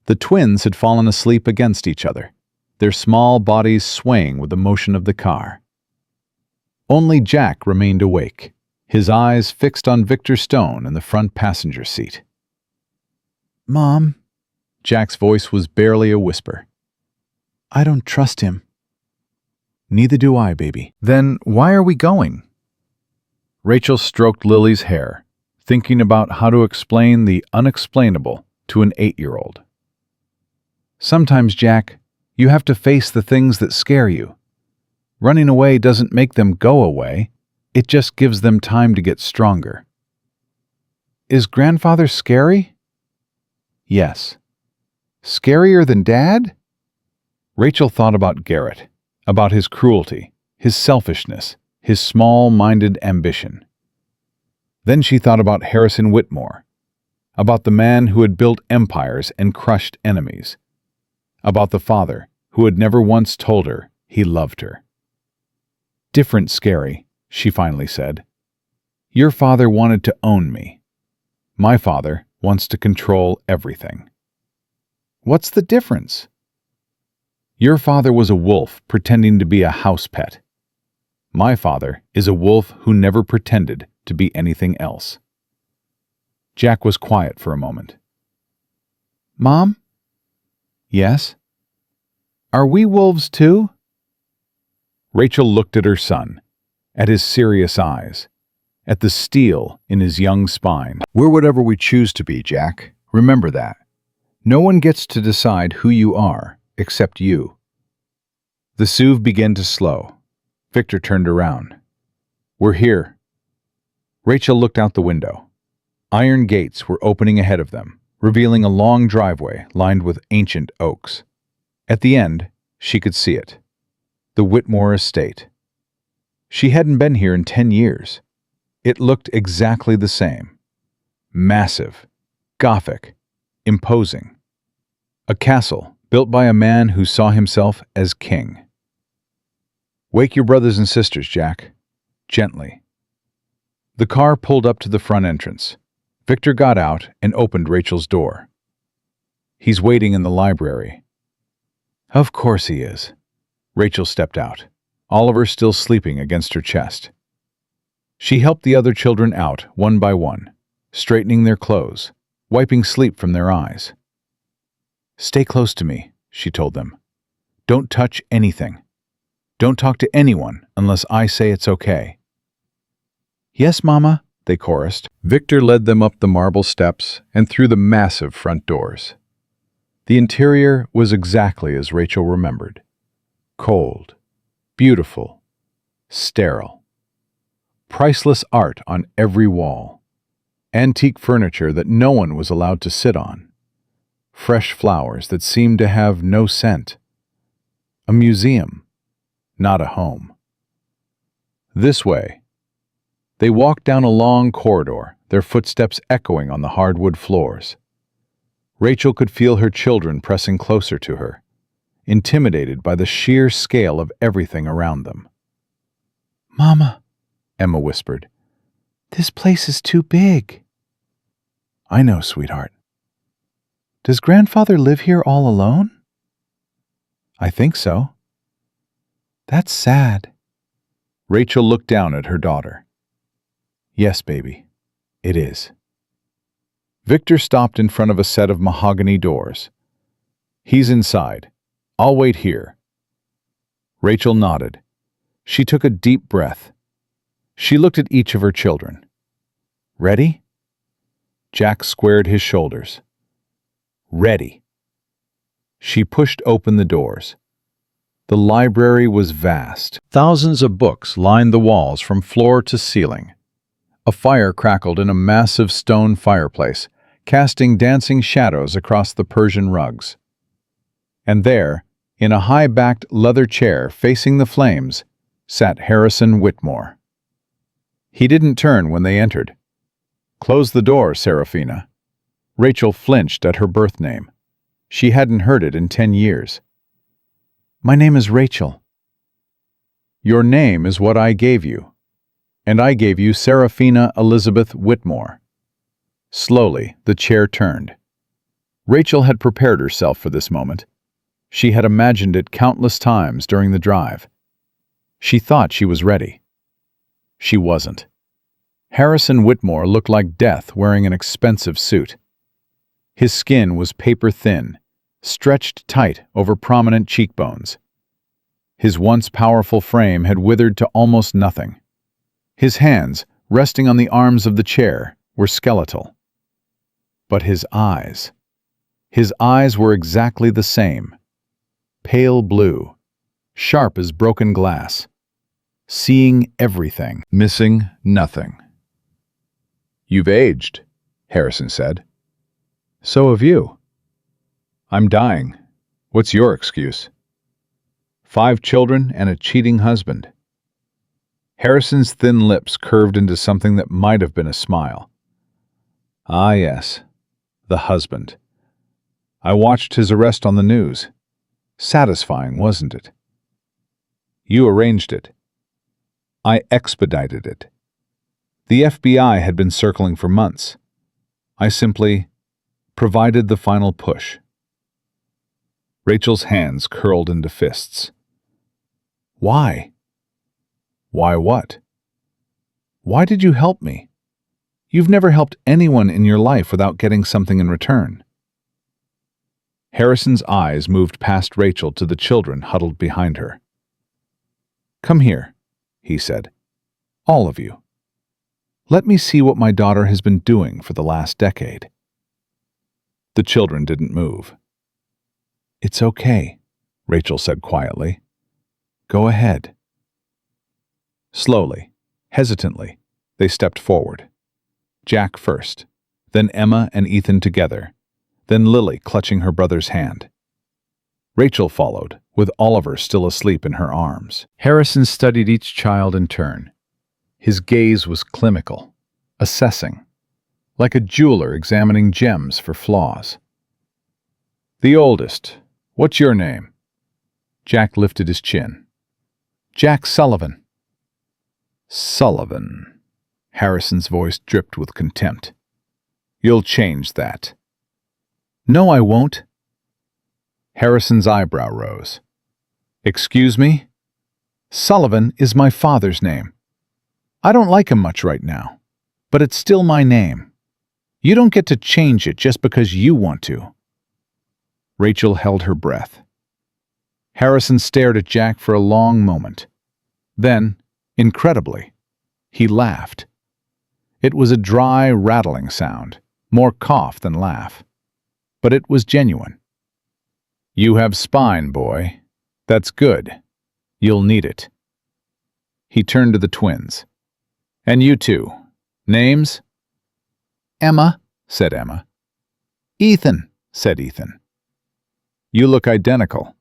The twins had fallen asleep against each other, their small bodies swaying with the motion of the car. Only Jack remained awake, his eyes fixed on Victor Stone in the front passenger seat. "Mom," Jack's voice was barely a whisper. "I don't trust him." "Neither do I, baby." "Then why are we going?" Rachel stroked Lily's hair, thinking about how to explain the unexplainable to an 8-year-old. "Sometimes, Jack, you have to face the things that scare you. Running away doesn't make them go away. It just gives them time to get stronger." "Is grandfather scary?" "Yes." "Scarier than Dad?" Rachel thought about Garrett, about his cruelty, his selfishness, his small-minded ambition. Then she thought about Harrison Whitmore, about the man who had built empires and crushed enemies, about the father who had never once told her he loved her. "Different scary," she finally said. "Your father wanted to own me. My father wants to control everything." "What's the difference?" "Your father was a wolf pretending to be a house pet. My father is a wolf who never pretended to be anything else." Jack was quiet for a moment. Mom? Yes? Are we wolves too? Rachel looked at her son, at his serious eyes, at the steel in his young spine. We're whatever we choose to be, Jack. Remember that. No one gets to decide who you are, except you. The SUV began to slow. Victor turned around. We're here. Rachel looked out the window. Iron gates were opening ahead of them, revealing a long driveway lined with ancient oaks. At the end, she could see it. The Whitmore estate. She hadn't been here in 10 years. It looked exactly the same. Massive, Gothic, imposing. A castle built by a man who saw himself as king. Wake your brothers and sisters, Jack. Gently. The car pulled up to the front entrance. Victor got out and opened Rachel's door. He's waiting in the library. Of course he is. Rachel stepped out, Oliver still sleeping against her chest. She helped the other children out one by one, straightening their clothes, wiping sleep from their eyes. Stay close to me, she told them. Don't touch anything. Don't talk to anyone unless I say it's okay. Yes, Mama, they chorused. Victor led them up the marble steps and through the massive front doors. The interior was exactly as Rachel remembered. Cold, beautiful, sterile. Priceless art on every wall. Antique furniture that no one was allowed to sit on. Fresh flowers that seemed to have no scent. A museum, not a home. This way. They walked down a long corridor, their footsteps echoing on the hardwood floors. Rachel could feel her children pressing closer to her, intimidated by the sheer scale of everything around them. Mama, Emma whispered. this place is too big. I know, sweetheart. Does Grandfather live here all alone? I think so. That's sad. Rachel looked down at her daughter. Yes, baby, it is. Victor stopped in front of a set of mahogany doors. He's inside. I'll wait here. Rachel nodded. She took a deep breath. She looked at each of her children. Ready? Jack squared his shoulders. Ready. She pushed open the doors. The library was vast. Thousands of books lined the walls from floor to ceiling. A fire crackled in a massive stone fireplace, casting dancing shadows across the Persian rugs. And there, in a high-backed leather chair facing the flames, sat Harrison Whitmore. He didn't turn when they entered. Close the door, Seraphina. Rachel flinched at her birth name. She hadn't heard it in 10 years. My name is Rachel. Your name is what I gave you. And I gave you Seraphina Elizabeth Whitmore. Slowly, the chair turned. Rachel had prepared herself for this moment. She had imagined it countless times during the drive. She thought she was ready. She wasn't. Harrison Whitmore looked like death wearing an expensive suit. His skin was paper-thin, stretched tight over prominent cheekbones. His once powerful frame had withered to almost nothing. His hands, resting on the arms of the chair, were skeletal. But his eyes were exactly the same. Pale blue, sharp as broken glass, seeing everything, missing nothing. You've aged, Harrison said. So have you. I'm dying. What's your excuse? 5 children and a cheating husband. Harrison's thin lips curved into something that might have been a smile. Ah, yes, the husband. I watched his arrest on the news. Satisfying, wasn't it? You arranged it. I expedited it. The FBI had been circling for months. I simply provided the final push. Rachel's hands curled into fists. Why? Why what? Why did you help me? You've never helped anyone in your life without getting something in return." Harrison's eyes moved past Rachel to the children huddled behind her. "Come here," he said. "All of you. Let me see what my daughter has been doing for the last decade." The children didn't move. "It's okay," Rachel said quietly. "Go ahead." Slowly, hesitantly, they stepped forward. Jack first, then Emma and Ethan together, then Lily clutching her brother's hand. Rachel followed, with Oliver still asleep in her arms. Harrison studied each child in turn. His gaze was clinical, assessing, like a jeweler examining gems for flaws. "The oldest. What's your name?" Jack lifted his chin. "Jack Sullivan." "Sullivan." Harrison's voice dripped with contempt. "You'll change that." "No, I won't." Harrison's eyebrow rose. "Excuse me? Sullivan is my father's name. I don't like him much right now, but it's still my name. You don't get to change it just because you want to." Rachel held her breath. Harrison stared at Jack for a long moment. Then, incredibly, he laughed. It was a dry, rattling sound, more cough than laugh. But it was genuine. "You have spine, boy. That's good. You'll need it." He turned to the twins. "And you two. Names?" "Emma," said Emma. "Ethan," said Ethan. "You look identical."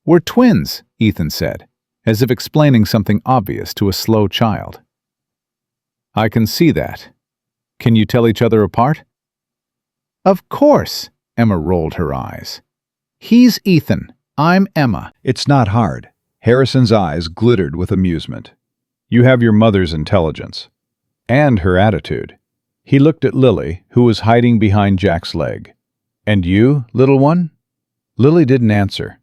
"We're twins," Ethan said, as if explaining something obvious to a slow child. "I can see that. Can you tell each other apart?" "Of course," Emma rolled her eyes. "He's Ethan. I'm Emma." "It's not hard." Harrison's eyes glittered with amusement. "You have your mother's intelligence. And her attitude." He looked at Lily, who was hiding behind Jack's leg. "And you, little one?" Lily didn't answer.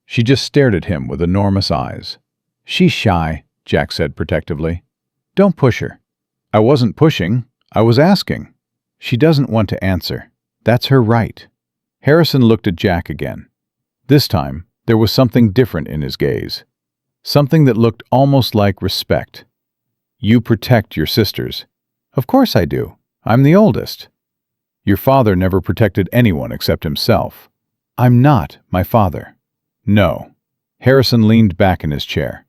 She just stared at him with enormous eyes. "She's shy," Jack said protectively. "Don't push her." "I wasn't pushing. I was asking." "She doesn't want to answer. That's her right." Harrison looked at Jack again. This time, there was something different in his gaze. Something that looked almost like respect. "You protect your sisters." "Of course I do. I'm the oldest." "Your father never protected anyone except himself." "I'm not my father." "No." Harrison leaned back in his chair.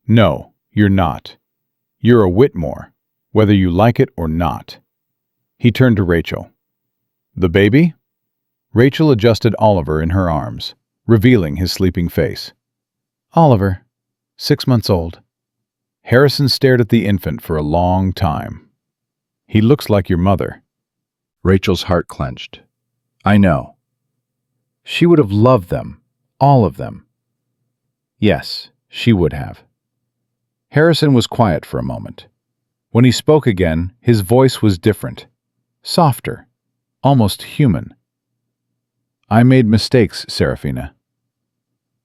"No, you're not. You're a Whitmore, whether you like it or not." He turned to Rachel. "The baby?" Rachel adjusted Oliver in her arms, revealing his sleeping face. "Oliver, 6 months old." Harrison stared at the infant for a long time. "He looks like your mother." Rachel's heart clenched. "I know." She would have loved them, all of them. Yes, she would have. Harrison was quiet for a moment. When he spoke again, his voice was different, softer, almost human. "I made mistakes, Serafina."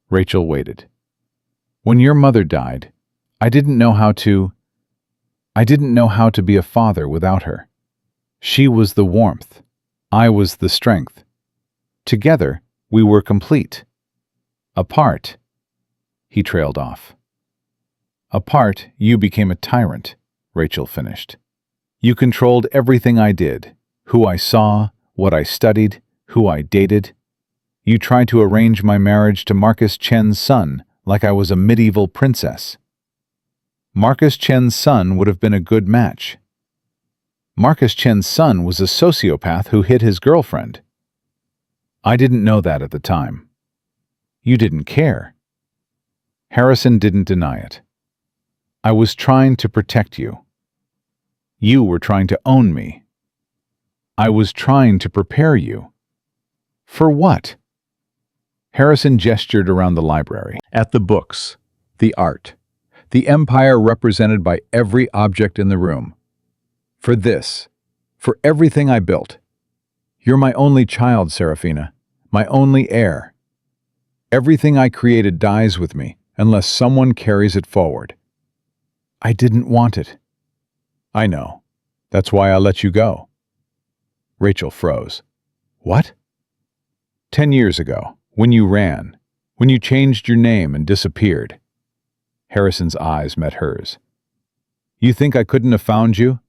Rachel waited. "When your mother died, I didn't know how to be a father without her. She was the warmth. I was the strength. Together, we were complete. Apart," he trailed off. "Apart, you became a tyrant," Rachel finished. "You controlled everything I did, who I saw, what I studied, who I dated. You tried to arrange my marriage to Marcus Chen's son like I was a medieval princess. Marcus Chen's son would have been a good match. Marcus Chen's son was a sociopath who hit his girlfriend. I didn't know that at the time. You didn't care." Harrison didn't deny it. "I was trying to protect you. You were trying to own me. I was trying to prepare you." "For what?" Harrison gestured around the library, at the books, the art, the empire represented by every object in the room. "For this, for everything I built. You're my only child, Serafina, my only heir. Everything I created dies with me unless someone carries it forward." "I didn't want it." "I know. That's why I let you go. Rachel froze. What? 10 years ago, when you ran, when you changed your name and disappeared. Harrison's eyes met hers. You think I couldn't have found you?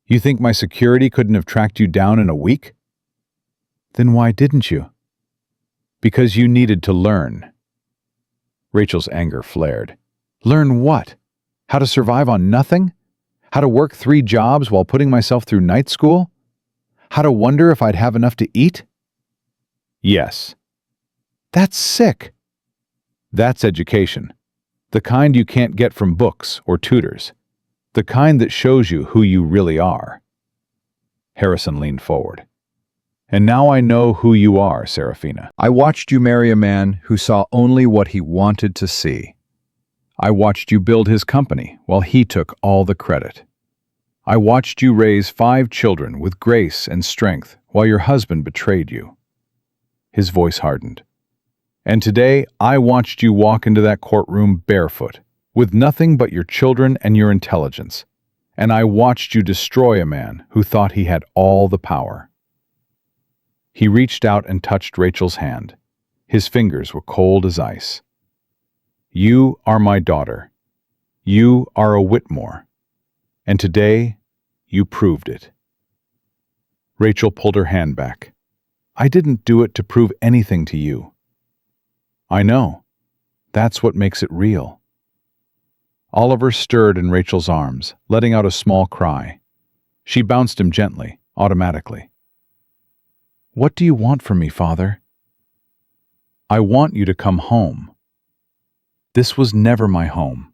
You think my security couldn't have tracked you down in a week? Then why didn't you? Because you needed to learn. Rachel's anger flared. Learn what? How to survive on nothing? How to work 3 jobs while putting myself through night school? How to wonder if I'd have enough to eat? Yes. That's sick. That's education. The kind you can't get from books or tutors. The kind that shows you who you really are. Harrison leaned forward. And now I know who you are, Serafina. I watched you marry a man who saw only what he wanted to see. I watched you build his company while he took all the credit. I watched you raise 5 children with grace and strength while your husband betrayed you. His voice hardened. And today, I watched you walk into that courtroom barefoot, with nothing but your children and your intelligence. And I watched you destroy a man who thought he had all the power. He reached out and touched Rachel's hand. His fingers were cold as ice. You are my daughter. You are a Whitmore. And today, you proved it. Rachel pulled her hand back. I didn't do it to prove anything to you. I know. That's what makes it real. Oliver stirred in Rachel's arms, letting out a small cry. She bounced him gently, automatically. What do you want from me, Father? I want you to come home. This was never my home.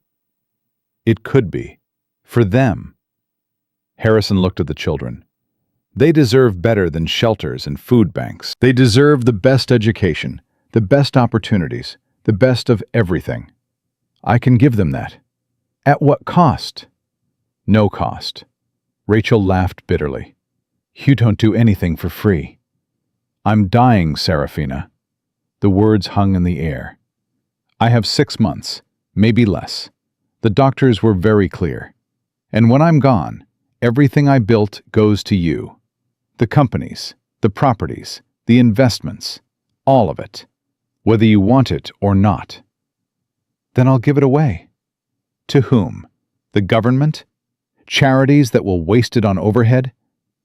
It could be. For them. Harrison looked at the children. They deserve better than shelters and food banks. They deserve the best education, the best opportunities, the best of everything. I can give them that. At what cost? No cost. Rachel laughed bitterly. You don't do anything for free. I'm dying, Serafina. The words hung in the air. I have 6 months, maybe less. The doctors were very clear. And when I'm gone, everything I built goes to you. The companies, the properties, the investments, all of it. Whether you want it or not. Then I'll give it away. To whom? The government? Charities that will waste it on overhead?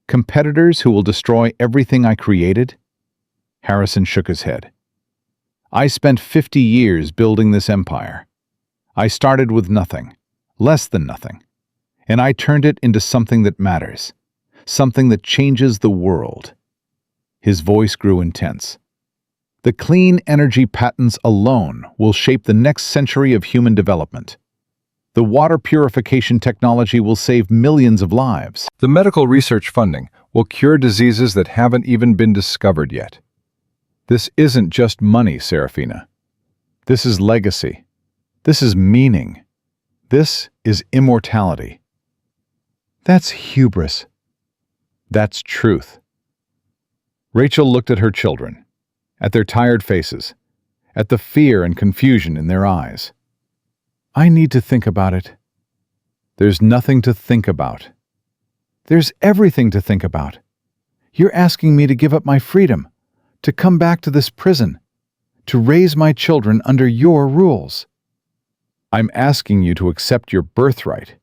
Competitors who will destroy everything I created? Harrison shook his head. I spent 50 years building this empire. I started with nothing, less than nothing, and I turned it into something that matters, something that changes the world. His voice grew intense. The clean energy patents alone will shape the next century of human development. The water purification technology will save millions of lives. The medical research funding will cure diseases that haven't even been discovered yet. This isn't just money, Serafina. This is legacy. This is meaning. This is immortality. That's hubris. That's truth. Rachel looked at her children, at their tired faces, at the fear and confusion in their eyes. I need to think about it. There's nothing to think about. There's everything to think about. You're asking me to give up my freedom, to come back to this prison, to raise my children under your rules. I'm asking you to accept your birthright.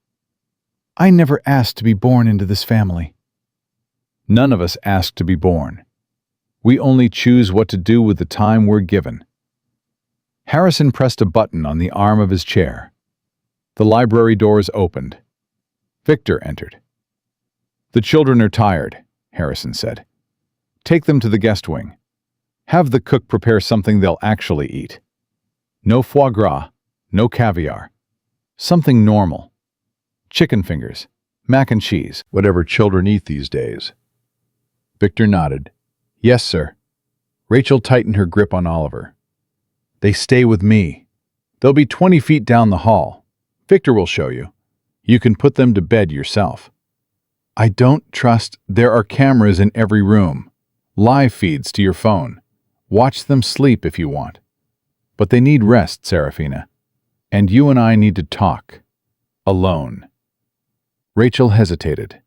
I never asked to be born into this family. None of us asked to be born. We only choose what to do with the time we're given. Harrison pressed a button on the arm of his chair. The library doors opened. Victor entered. The children are tired, Harrison said. Take them to the guest wing. Have the cook prepare something they'll actually eat. No foie gras, no caviar. Something normal. Chicken fingers, mac and cheese, whatever children eat these days. Victor nodded. Yes, sir. Rachel tightened her grip on Oliver. They stay with me. They'll be 20 feet down the hall. Victor will show you. You can put them to bed yourself. I don't trust. There are cameras in every room. Live feeds to your phone. Watch them sleep if you want. But they need rest, Serafina. And you and I need to talk. Alone. Rachel hesitated.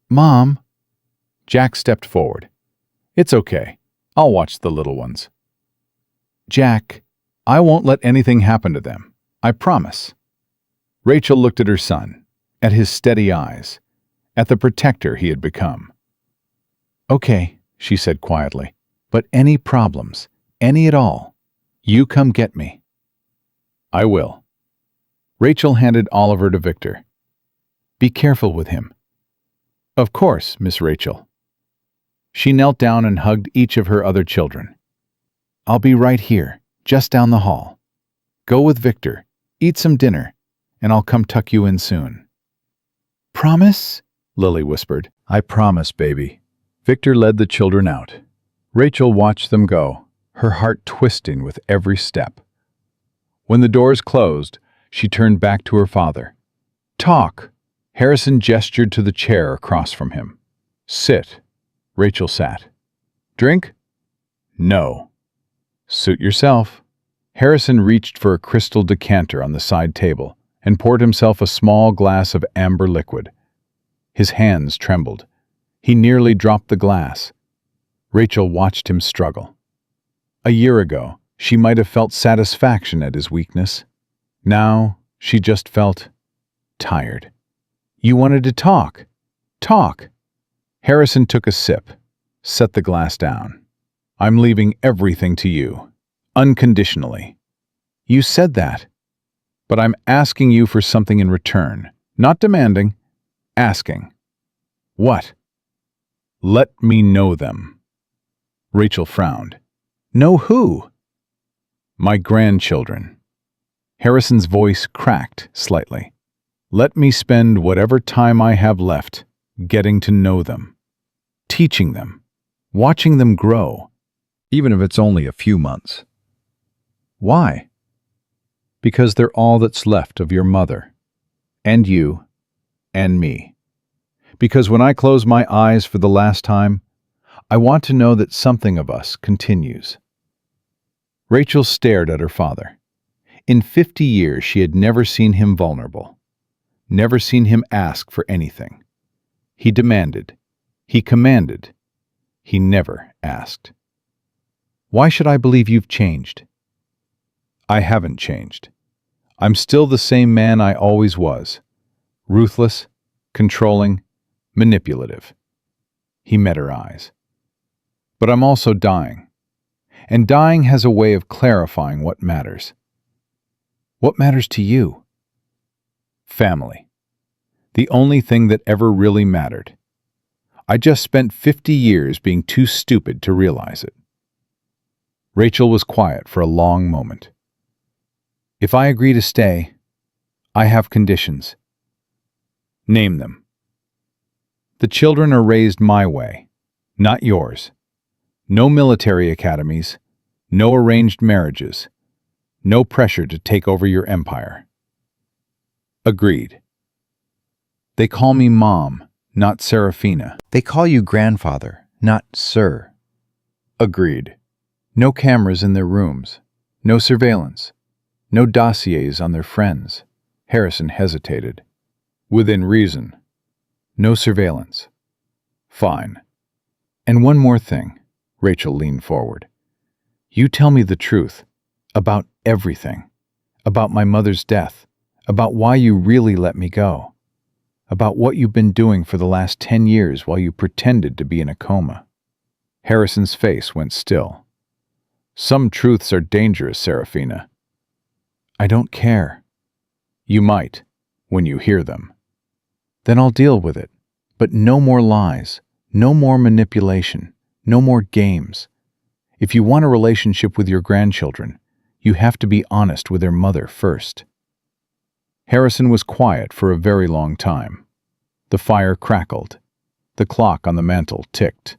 Mom, Jack stepped forward. It's okay. I'll watch the little ones. Jack, I won't let anything happen to them. I promise. Rachel looked at her son, at his steady eyes, at the protector he had become. Okay, she said quietly, but any problems, any at all, you come get me. I will. Rachel handed Oliver to Victor. Be careful with him. Of course, Miss Rachel. She knelt down and hugged each of her other children. I'll be right here, just down the hall. Go with Victor, eat some dinner, and I'll come tuck you in soon. promise? Lily whispered. I promise, baby. Victor led the children out. Rachel watched them go, her heart twisting with every step. When the doors closed, she turned back to her father. Talk. Harrison gestured to the chair across from him. Sit. Rachel sat. Drink? No. Suit yourself. Harrison reached for a crystal decanter on the side table and poured himself a small glass of amber liquid. His hands trembled. He nearly dropped the glass. Rachel watched him struggle. A year ago, she might have felt satisfaction at his weakness. Now, she just felt tired. You wanted to talk. Talk. Harrison took a sip, set the glass down. I'm leaving everything to you, unconditionally. You said that, but I'm asking you for something in return, not demanding, asking. What? Let me know them. Rachel frowned. Know who? My grandchildren. Harrison's voice cracked slightly. Let me spend whatever time I have left getting to know them, teaching them, watching them grow, even if it's only a few months. Why? Because they're all that's left of your mother, and you, and me. Because when I close my eyes for the last time, I want to know that something of us continues. Rachel stared at her father. In 50 years, she had never seen him vulnerable, never seen him ask for anything. He demanded. He commanded. He never asked. Why should I believe you've changed? I haven't changed. I'm still the same man I always was. Ruthless, controlling, manipulative. He met her eyes. But I'm also dying. And dying has a way of clarifying what matters. What matters to you? Family. The only thing that ever really mattered. I just spent 50 years being too stupid to realize it. Rachel was quiet for a long moment. If I agree to stay, I have conditions. Name them. The children are raised my way, not yours. No military academies, no arranged marriages, no pressure to take over your empire. Agreed. They call me Mom, not Serafina. They call you grandfather, not sir. Agreed. No cameras in their rooms, no surveillance, no dossiers on their friends. Harrison hesitated. Within reason. No surveillance. Fine. And one more thing. Rachel leaned forward. You tell me the truth. About everything. About my mother's death. About why you really let me go. About what you've been doing for the last 10 years while you pretended to be in a coma. Harrison's face went still. Some truths are dangerous, Serafina. I don't care. You might, when you hear them. Then I'll deal with it. But no more lies, no more manipulation, no more games. If you want a relationship with your grandchildren, you have to be honest with their mother first. Harrison was quiet for a very long time. The fire crackled. The clock on the mantel ticked.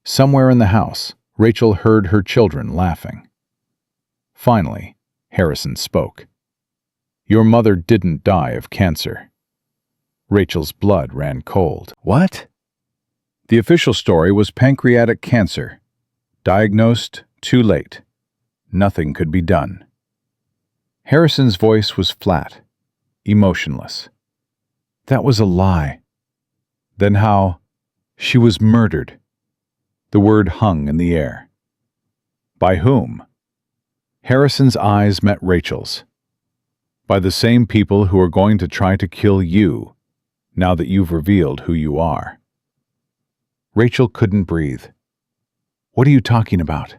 Somewhere in the house, Rachel heard her children laughing. Finally, Harrison spoke. Your mother didn't die of cancer. Rachel's blood ran cold. What? The official story was pancreatic cancer. Diagnosed too late. Nothing could be done. Harrison's voice was flat, emotionless. That was a lie. Then how? She was murdered. The word hung in the air. By whom? Harrison's eyes met Rachel's. By the same people who are going to try to kill you, now that you've revealed who you are. Rachel couldn't breathe. What are you talking about?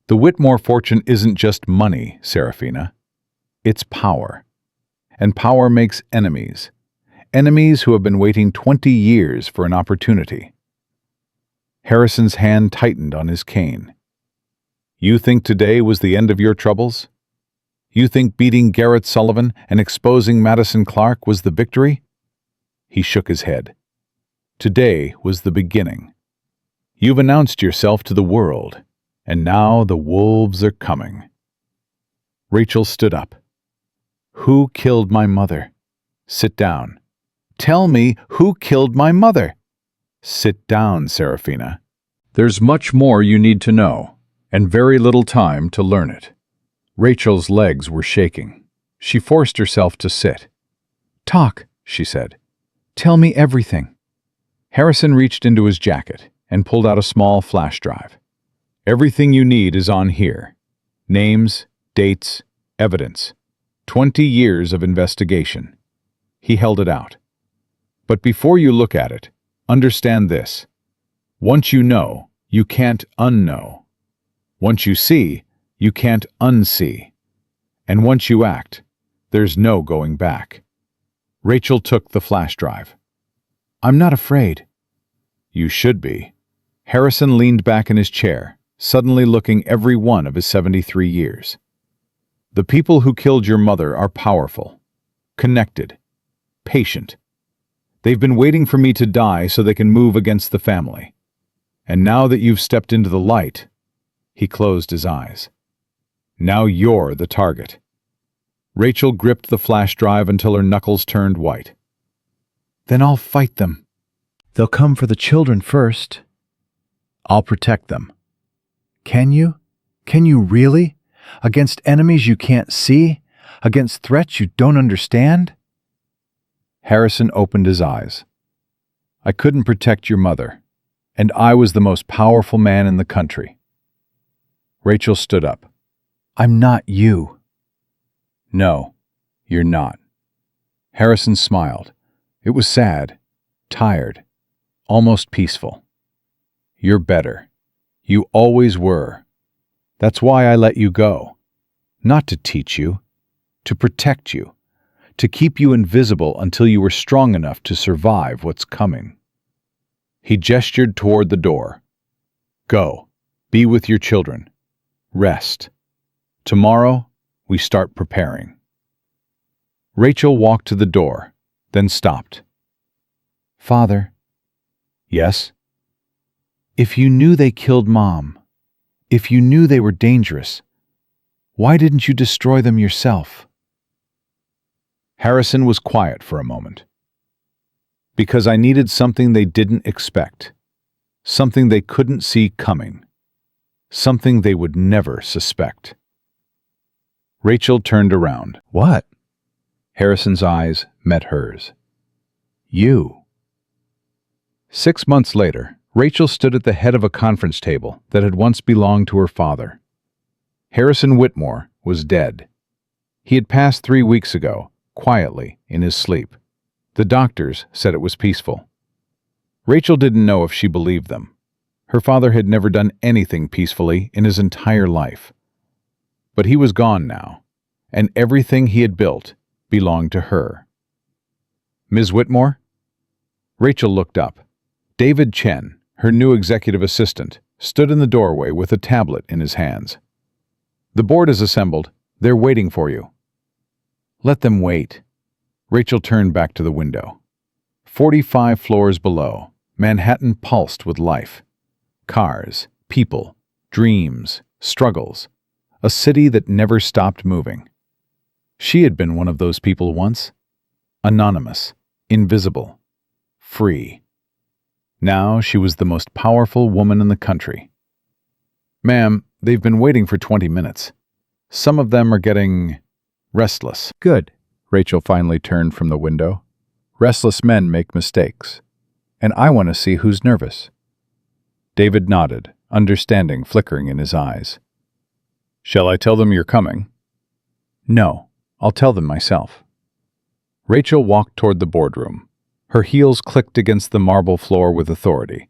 The Whitmore fortune isn't just money, Serafina. It's power. And power makes enemies. Enemies who have been waiting 20 years for an opportunity. Harrison's hand tightened on his cane. You think today was the end of your troubles? You think beating Garrett Sullivan and exposing Madison Clark was the victory? He shook his head. Today was the beginning. You've announced yourself to the world, and now the wolves are coming. Rachel stood up. Who killed my mother? Sit down. Tell me who killed my mother. Sit down, Serafina. There's much more you need to know, and very little time to learn it. Rachel's legs were shaking. She forced herself to sit. Talk, she said. Tell me everything. Harrison reached into his jacket and pulled out a small flash drive. Everything you need is on here. Names, dates, evidence. 20 years of investigation. He held it out. But before you look at it, understand this. Once you know, you can't unknow. Once you see, you can't unsee. And once you act, there's no going back. Rachel took the flash drive. I'm not afraid. You should be. Harrison leaned back in his chair, suddenly looking every one of his 73 years. The people who killed your mother are powerful, connected, patient. They've been waiting for me to die so they can move against the family. And now that you've stepped into the light, he closed his eyes. Now you're the target. Rachel gripped the flash drive until her knuckles turned white. Then I'll fight them. They'll come for the children first. I'll protect them. Can you? Can you really? Against enemies you can't see? Against threats you don't understand? Harrison opened his eyes. I couldn't protect your mother, and I was the most powerful man in the country. Rachel stood up. I'm not you. No, you're not. Harrison smiled. It was sad, tired, almost peaceful. You're better. You always were. That's why I let you go. Not to teach you, to protect you, to keep you invisible until you were strong enough to survive what's coming. He gestured toward the door. Go, be with your children. Rest. Tomorrow, we start preparing. Rachel walked to the door, then stopped. Father. Yes? If you knew they killed Mom, if you knew they were dangerous, why didn't you destroy them yourself? Harrison was quiet for a moment. Because I needed something they didn't expect. Something they couldn't see coming. Something they would never suspect. Rachel turned around. What? Harrison's eyes met hers. You. 6 months later, Rachel stood at the head of a conference table that had once belonged to her father. Harrison Whitmore was dead. He had passed 3 weeks ago, quietly, in his sleep. The doctors said it was peaceful. Rachel didn't know if she believed them. Her father had never done anything peacefully in his entire life. But he was gone now, and everything he had built belonged to her. Ms. Whitmore? Rachel looked up. David Chen, her new executive assistant, stood in the doorway with a tablet in his hands. The board is assembled. They're waiting for you. Let them wait. Rachel turned back to the window. 45 floors below, Manhattan pulsed with life. Cars, people, dreams, struggles. A city that never stopped moving. She had been one of those people once. Anonymous, invisible, free. Now she was the most powerful woman in the country. Ma'am, they've been waiting for 20 minutes. Some of them are getting restless. Good. Rachel finally turned from the window. Restless men make mistakes. and I want to see who's nervous." David nodded, understanding flickering in his eyes. "Shall I tell them you're coming?" "No, I'll tell them myself." Rachel walked toward the boardroom. Her heels clicked against the marble floor with authority.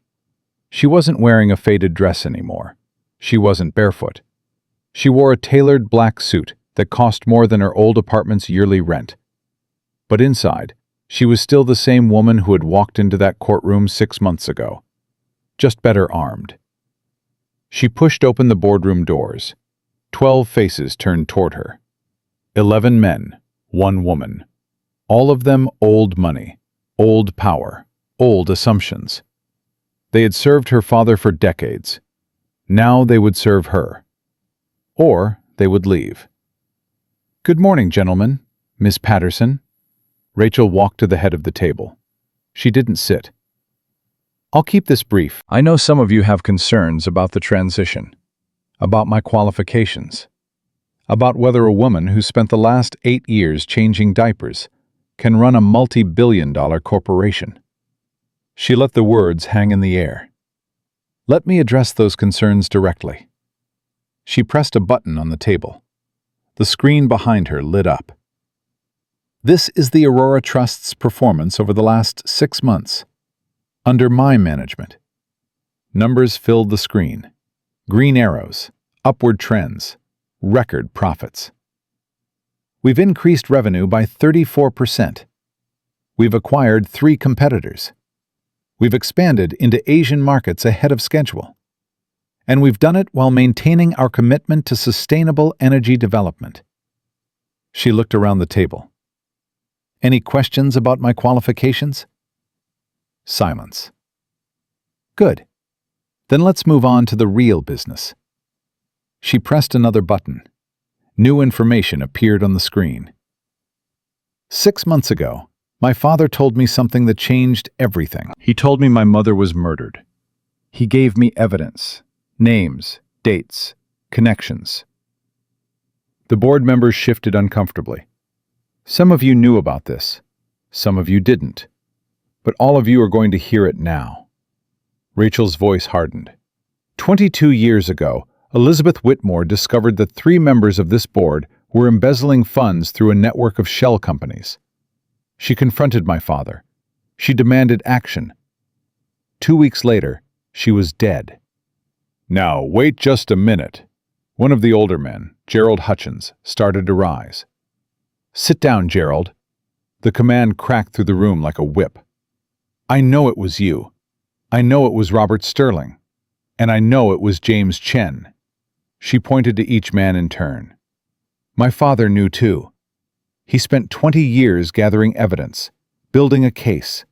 She wasn't wearing a faded dress anymore. She wasn't barefoot. She wore a tailored black suit that cost more than her old apartment's yearly rent. But inside, she was still the same woman who had walked into that courtroom 6 months ago, just better armed. She pushed open the boardroom doors. 12 faces turned toward her. 11 men, 1 woman. All of them old money, old power, old assumptions. They had served her father for decades. Now they would serve her. Or they would leave. "Good morning, gentlemen. Miss Patterson." Rachel walked to the head of the table. She didn't sit. "I'll keep this brief. I know some of you have concerns about the transition, about my qualifications, about whether a woman who spent the last 8 years changing diapers can run a multi-billion-dollar corporation." She let the words hang in the air. "Let me address those concerns directly." She pressed a button on the table. The screen behind her lit up. "This is the Aurora Trust's performance over the last 6 months. Under my management." Numbers filled the screen. Green arrows, upward trends, record profits. "We've increased revenue by 34%. We've acquired 3 competitors. We've expanded into Asian markets ahead of schedule. And we've done it while maintaining our commitment to sustainable energy development." She looked around the table. "Any questions about my qualifications?" Silence. "Good. Then let's move on to the real business." She pressed another button. New information appeared on the screen. 6 months ago, my father told me something that changed everything. He told me my mother was murdered. He gave me evidence, names, dates, connections. The board members shifted uncomfortably. Some of you knew about this. Some of you didn't. But all of you are going to hear it now. Rachel's voice hardened. 22 years ago, Elizabeth Whitmore discovered that 3 members of this board were embezzling funds through a network of shell companies. She confronted my father. She demanded action. 2 weeks later, she was dead. "Now, wait just a minute." One of the older men, Gerald Hutchins, started to rise. "Sit down, Gerald." The command cracked through the room like a whip. "I know it was you. I know it was Robert Sterling. And I know it was James Chen." She pointed to each man in turn. "My father knew too. He spent 20 years gathering evidence, building a case,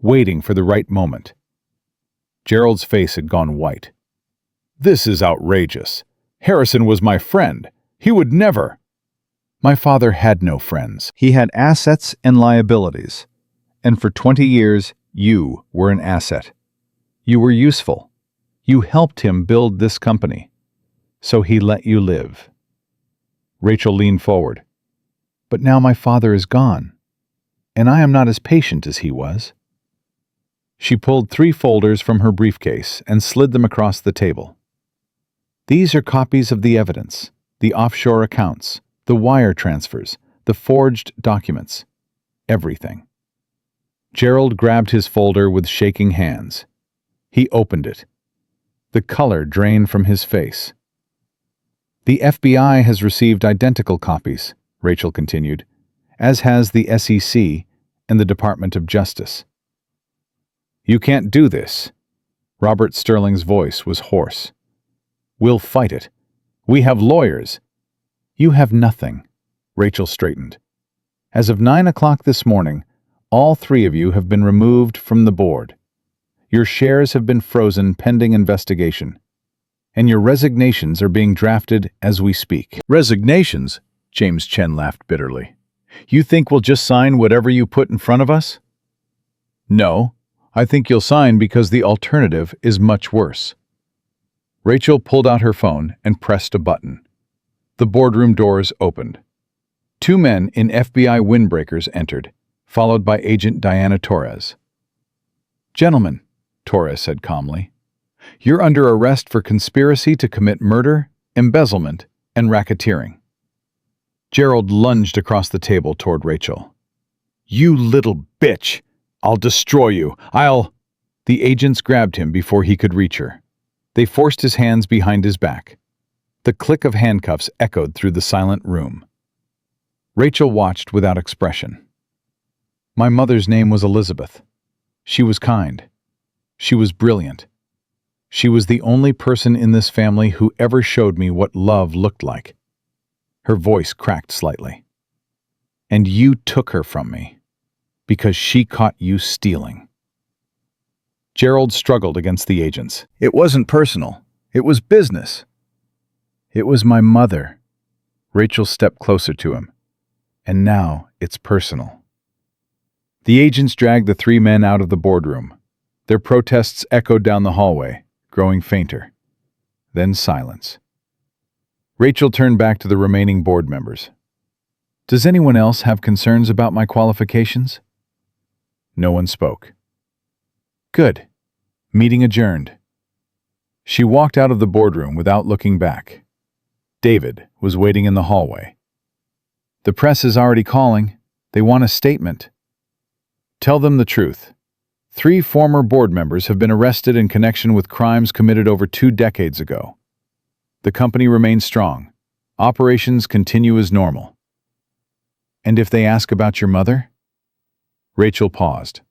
waiting for the right moment." Gerald's face had gone white. "This is outrageous. Harrison was my friend. He would never—" "My father had no friends. He had assets and liabilities. And for 20 years, you were an asset. You were useful. You helped him build this company. So he let you live." Rachel leaned forward. "But now my father is gone, and I am not as patient as he was." She pulled 3 folders from her briefcase and slid them across the table. "These are copies of the evidence, the offshore accounts, the wire transfers, the forged documents, everything." Gerald grabbed his folder with shaking hands. He opened it. The color drained from his face. "The FBI has received identical copies," Rachel continued, "as has the SEC and the Department of Justice." "You can't do this." Robert Sterling's voice was hoarse. "We'll fight it. We have lawyers." "You have nothing." Rachel straightened. "As of 9 o'clock this morning, all 3 of you have been removed from the board. Your shares have been frozen pending investigation. And your resignations are being drafted as we speak." "Resignations?" James Chen laughed bitterly. "You think we'll just sign whatever you put in front of us?" "No, I think you'll sign because the alternative is much worse." Rachel pulled out her phone and pressed a button. The boardroom doors opened. 2 men in FBI windbreakers entered, followed by Agent Diana Torres. Gentlemen, Torres said calmly, you're under arrest for conspiracy to commit murder, embezzlement, and racketeering. Gerald lunged across the table toward Rachel. You little bitch! I'll destroy you! The agents grabbed him before he could reach her. They forced his hands behind his back. The click of handcuffs echoed through the silent room. Rachel watched without expression. My mother's name was Elizabeth. She was kind. She was brilliant. She was the only person in this family who ever showed me what love looked like. Her voice cracked slightly. And you took her from me, because she caught you stealing. Gerald struggled against the agents. It wasn't personal. It was business. It was my mother. Rachel stepped closer to him. And now it's personal. The agents dragged the three men out of the boardroom. Their protests echoed down the hallway, growing fainter. Then silence. Rachel turned back to the remaining board members. Does anyone else have concerns about my qualifications? No one spoke. Good. Meeting adjourned. She walked out of the boardroom without looking back. David was waiting in the hallway. The press is already calling. They want a statement. Tell them the truth. 3 former board members have been arrested in connection with crimes committed over 2 decades ago. The company remains strong. Operations continue as normal. And if they ask about your mother? Rachel paused.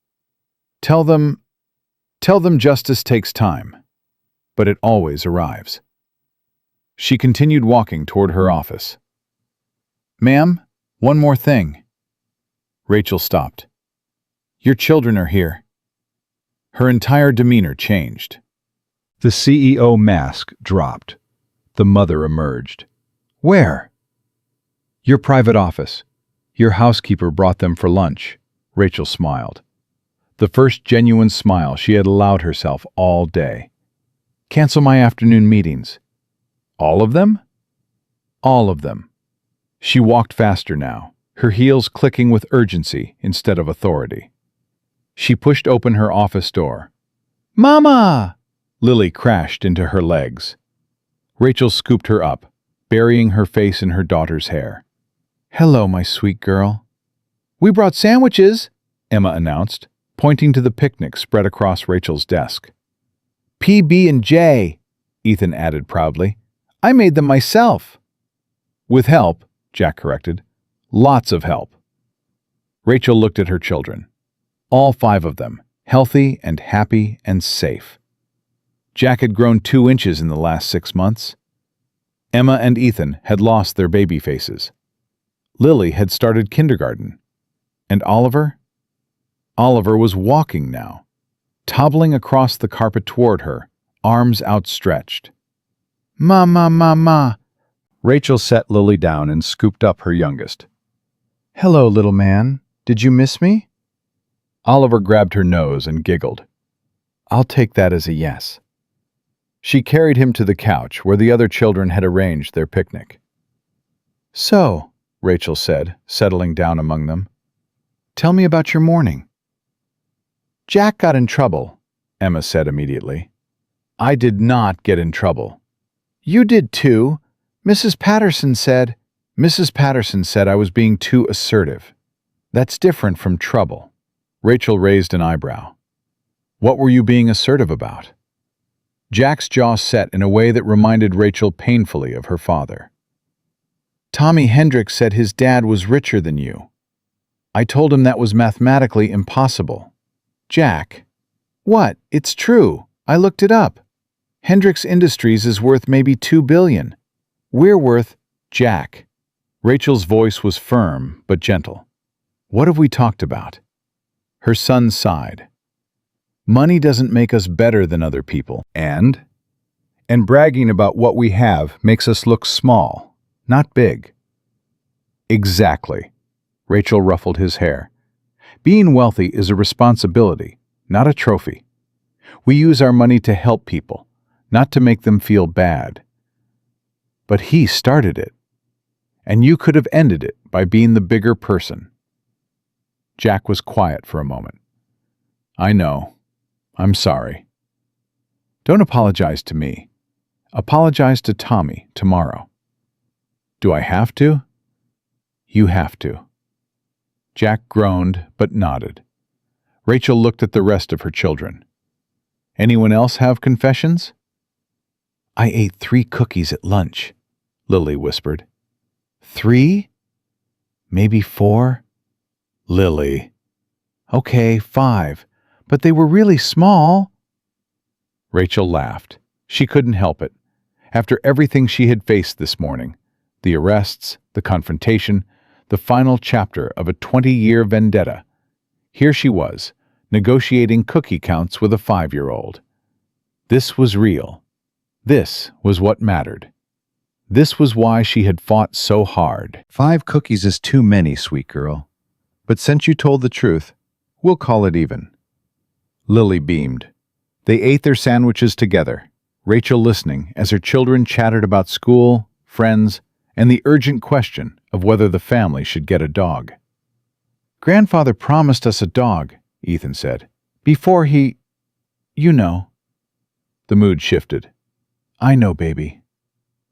Tell them justice takes time, but it always arrives. She continued walking toward her office. Ma'am, one more thing. Rachel stopped. Your children are here. Her entire demeanor changed. The CEO mask dropped. The mother emerged. Where? Your private office. Your housekeeper brought them for lunch. Rachel smiled. The first genuine smile she had allowed herself all day. Cancel my afternoon meetings. All of them? All of them. She walked faster now, her heels clicking with urgency instead of authority. She pushed open her office door. Mama! Lily crashed into her legs. Rachel scooped her up, burying her face in her daughter's hair. Hello, my sweet girl. We brought sandwiches, Emma announced, pointing to the picnic spread across Rachel's desk. PB&J, Ethan added proudly. I made them myself. With help, Jack corrected. Lots of help. Rachel looked at her children. All 5 of them, healthy and happy and safe. Jack had grown 2 inches in the last 6 months. Emma and Ethan had lost their baby faces. Lily had started kindergarten. And Oliver? Oliver was walking now, toddling across the carpet toward her, arms outstretched. Ma. Rachel set Lily down and scooped up her youngest. Hello, little man. Did you miss me? Oliver grabbed her nose and giggled. I'll take that as a yes. She carried him to the couch where the other children had arranged their picnic. So, Rachel said, settling down among them, tell me about your morning. Jack got in trouble, Emma said immediately. I did not get in trouble. You did too. Mrs. Patterson said I was being too assertive. That's different from trouble. Rachel raised an eyebrow. What were you being assertive about? Jack's jaw set in a way that reminded Rachel painfully of her father. Tommy Hendricks said his dad was richer than you. I told him that was mathematically impossible. Jack. What? It's true. I looked it up. Hendricks Industries is worth maybe $2 billion. We're worth, Jack. Rachel's voice was firm but gentle. What have we talked about? Her son sighed. Money doesn't make us better than other people. And bragging about what we have makes us look small, not big. Exactly. Rachel ruffled his hair. Being wealthy is a responsibility, not a trophy. We use our money to help people, not to make them feel bad. But he started it, and you could have ended it by being the bigger person. Jack was quiet for a moment. I know. I'm sorry. Don't apologize to me. Apologize to Tommy tomorrow. Do I have to? You have to. Jack groaned but nodded. Rachel looked at the rest of her children. Anyone else have confessions? I ate 3 cookies at lunch, Lily whispered. 3? Maybe 4? Lily. Okay, 5. But they were really small. Rachel laughed. She couldn't help it. After everything she had faced this morning, the arrests, the confrontation, the final chapter of a 20-year vendetta, here she was, negotiating cookie counts with a 5-year-old. This was real. This was what mattered. This was why she had fought so hard. 5 cookies is too many, sweet girl. But since you told the truth, we'll call it even. Lily beamed. They ate their sandwiches together, Rachel listening as her children chatted about school, friends, and the urgent question of whether the family should get a dog. Grandfather promised us a dog, Ethan said, before he... You know. The mood shifted. I know, baby.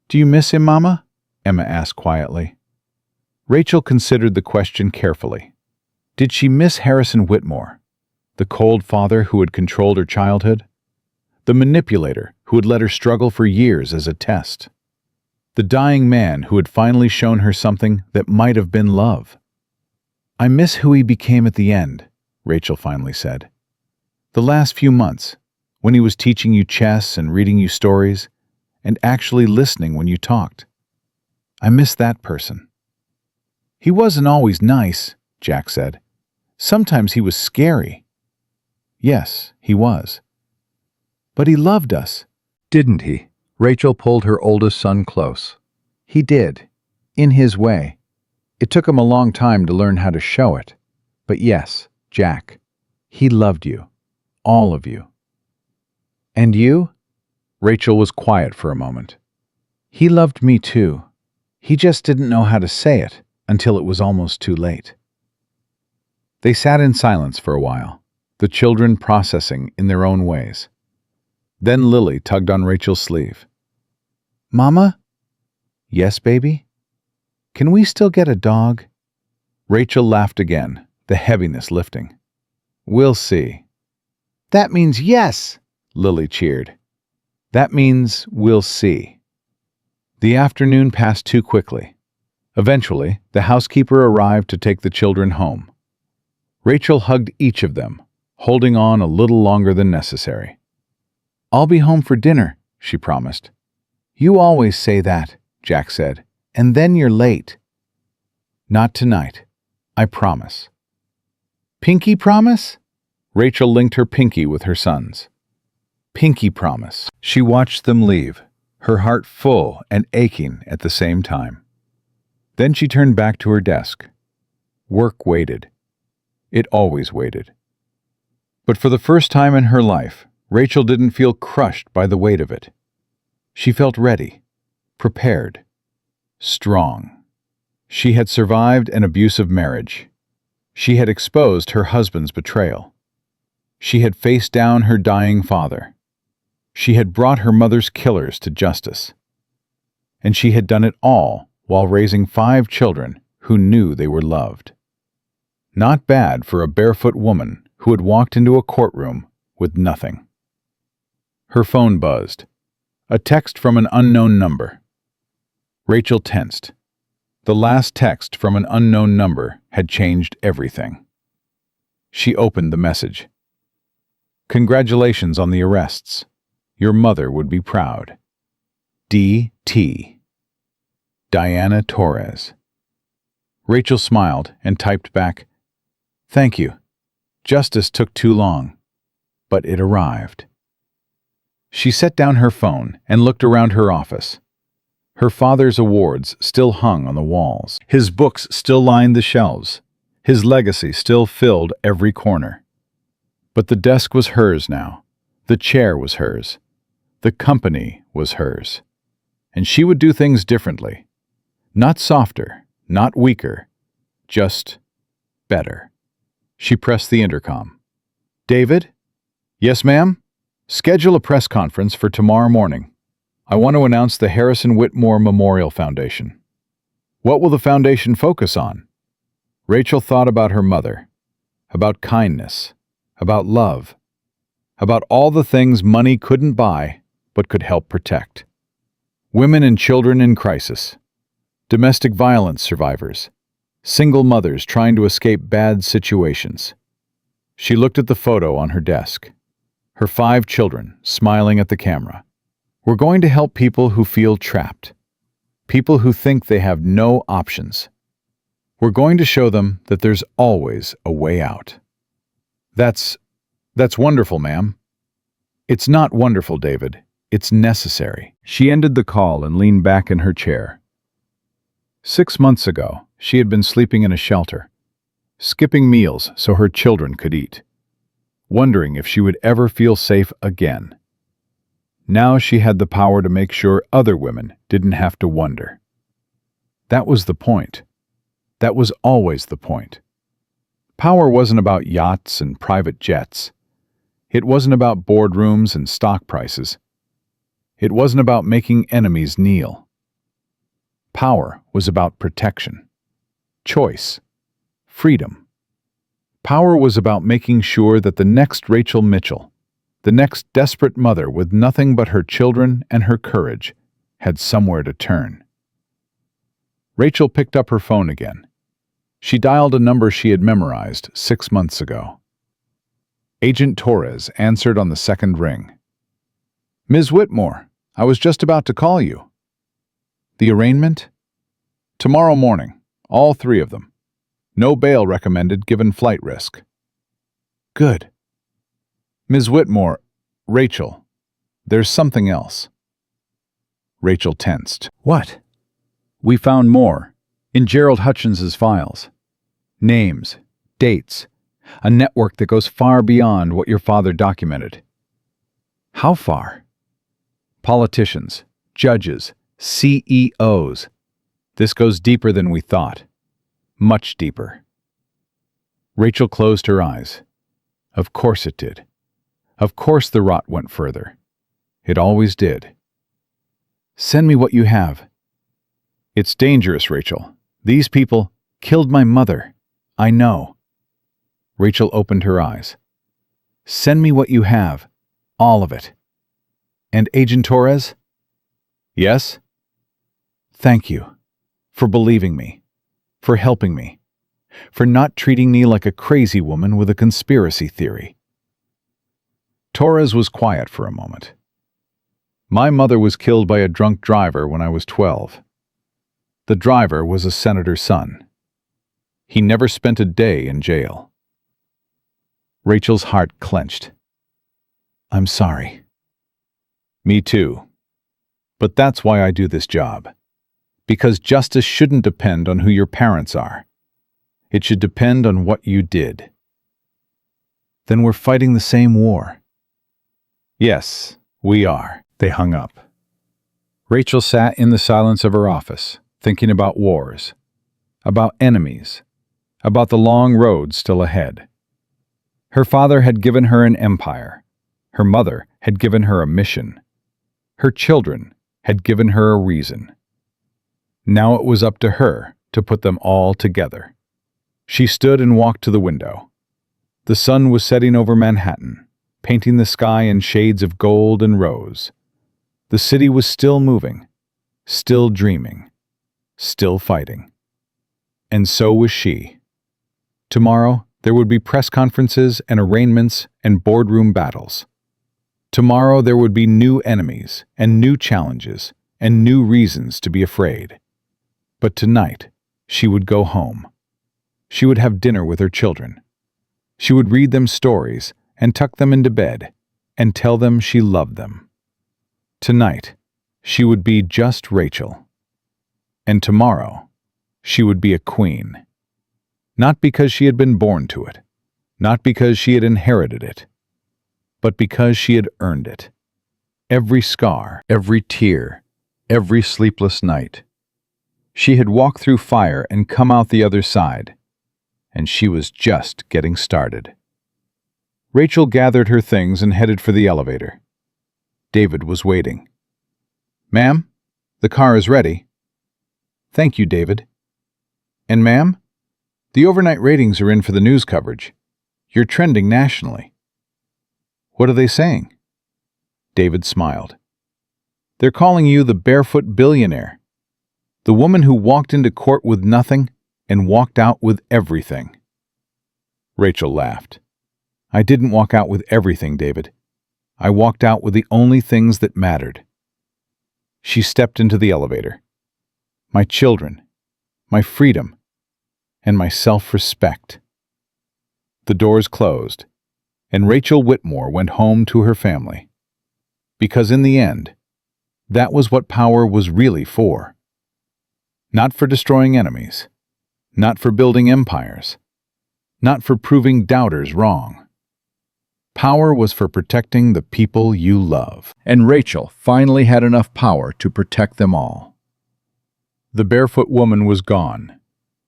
Do you miss him, Mama? Emma asked quietly. Rachel considered the question carefully. Did she miss Harrison Whitmore, the cold father who had controlled her childhood? The manipulator who had let her struggle for years as a test? The dying man who had finally shown her something that might have been love? I miss who he became at the end, Rachel finally said. The last few months, when he was teaching you chess and reading you stories, and actually listening when you talked. I miss that person. He wasn't always nice, Jack said. Sometimes he was scary. Yes, he was. But he loved us. Didn't he? Rachel pulled her oldest son close. He did, in his way. It took him a long time to learn how to show it. But yes, Jack, he loved you. All of you. And you? Rachel was quiet for a moment. He loved me too. He just didn't know how to say it until it was almost too late. They sat in silence for a while, the children processing in their own ways. Then Lily tugged on Rachel's sleeve. Mama? Yes, baby? Can we still get a dog? Rachel laughed again, the heaviness lifting. We'll see. That means yes, Lily cheered. That means we'll see. The afternoon passed too quickly. Eventually, the housekeeper arrived to take the children home. Rachel hugged each of them, holding on a little longer than necessary. I'll be home for dinner, she promised. You always say that, Jack said, and then you're late. Not tonight. I promise. Pinky promise? Rachel linked her pinky with her son's. Pinky promise. She watched them leave, her heart full and aching at the same time. Then she turned back to her desk. Work waited. It always waited. But for the first time in her life, Rachel didn't feel crushed by the weight of it. She felt ready, prepared, strong. She had survived an abusive marriage. She had exposed her husband's betrayal. She had faced down her dying father. She had brought her mother's killers to justice. And she had done it all while raising 5 children who knew they were loved. Not bad for a barefoot woman who had walked into a courtroom with nothing. Her phone buzzed. A text from an unknown number. Rachel tensed. The last text from an unknown number had changed everything. She opened the message. Congratulations on the arrests. Your mother would be proud. D.T. Diana Torres. Rachel smiled and typed back, Thank you. Justice took too long, but it arrived. She set down her phone and looked around her office. Her father's awards still hung on the walls. His books still lined the shelves. His legacy still filled every corner. But the desk was hers now. The chair was hers. The company was hers. And she would do things differently. Not softer, not weaker, just better. She pressed the intercom. David? Yes, ma'am? Schedule a press conference for tomorrow morning. I want to announce the Harrison Whitmore Memorial Foundation. What will the foundation focus on? Rachel thought about her mother, about kindness, about love, about all the things money couldn't buy but could help protect. Women and children in crisis, domestic violence survivors, single mothers trying to escape bad situations. She looked at the photo on her desk. Her 5 children, smiling at the camera. We're going to help people who feel trapped, people who think they have no options. We're going to show them that there's always a way out. That's wonderful, ma'am. It's not wonderful, David. It's necessary. She ended the call and leaned back in her chair. 6 months ago, she had been sleeping in a shelter, skipping meals so her children could eat, wondering if she would ever feel safe again. Now she had the power to make sure other women didn't have to wonder. That was the point. That was always the point. Power wasn't about yachts and private jets. It wasn't about boardrooms and stock prices. It wasn't about making enemies kneel. Power was about protection, choice, freedom. Power was about making sure that the next Rachel Mitchell, the next desperate mother with nothing but her children and her courage, had somewhere to turn. Rachel picked up her phone again. She dialed a number she had memorized 6 months ago. Agent Torres answered on the second ring. "Ms. Whitmore, I was just about to call you." "The arraignment?" "Tomorrow morning, all 3 of them. No bail recommended given flight risk." "Good." "Ms. Whitmore, Rachel, there's something else." Rachel tensed. What? We found more, in Gerald Hutchins's files. Names, dates, a network that goes far beyond what your father documented. How far? Politicians, judges, CEOs. This goes deeper than we thought. Much deeper. Rachel closed her eyes. Of course it did. Of course the rot went further. It always did. "Send me what you have." "It's dangerous, Rachel. These people killed my mother. I know." Rachel opened her eyes. "Send me what you have. All of it." "And Agent Torres?" "Yes?" "Thank you. For believing me. For helping me. For not treating me like a crazy woman with a conspiracy theory." Torres was quiet for a moment. "My mother was killed by a drunk driver when I was 12. The driver was a senator's son. He never spent a day in jail." Rachel's heart clenched. "I'm sorry." "Me too. But that's why I do this job. Because justice shouldn't depend on who your parents are. It should depend on what you did." "Then we're fighting the same war." "Yes, we are." They hung up. Rachel sat in the silence of her office, thinking about wars, about enemies, about the long road still ahead. Her father had given her an empire. Her mother had given her a mission. Her children had given her a reason. Now it was up to her to put them all together. She stood and walked to the window. The sun was setting over Manhattan, painting the sky in shades of gold and rose. The city was still moving, still dreaming, still fighting. And so was she. Tomorrow, there would be press conferences and arraignments and boardroom battles. Tomorrow, there would be new enemies and new challenges and new reasons to be afraid. But tonight, she would go home. She would have dinner with her children. She would read them stories and tuck them into bed and tell them she loved them. Tonight, she would be just Rachel. And tomorrow, she would be a queen. Not because she had been born to it, not because she had inherited it, but because she had earned it. Every scar, every tear, every sleepless night. She had walked through fire and come out the other side, and she was just getting started. Rachel gathered her things and headed for the elevator. David was waiting. "Ma'am, the car is ready." "Thank you, David." "And ma'am, the overnight ratings are in for the news coverage. You're trending nationally." "What are they saying?" David smiled. "They're calling you the barefoot billionaire. The woman who walked into court with nothing and walked out with everything." Rachel laughed. "I didn't walk out with everything, David. I walked out with the only things that mattered." She stepped into the elevator. "My children, my freedom, and my self-respect." The doors closed, and Rachel Whitmore went home to her family. Because in the end, that was what power was really for. Not for destroying enemies, not for building empires, not for proving doubters wrong. Power was for protecting the people you love. And Rachel finally had enough power to protect them all. The barefoot woman was gone.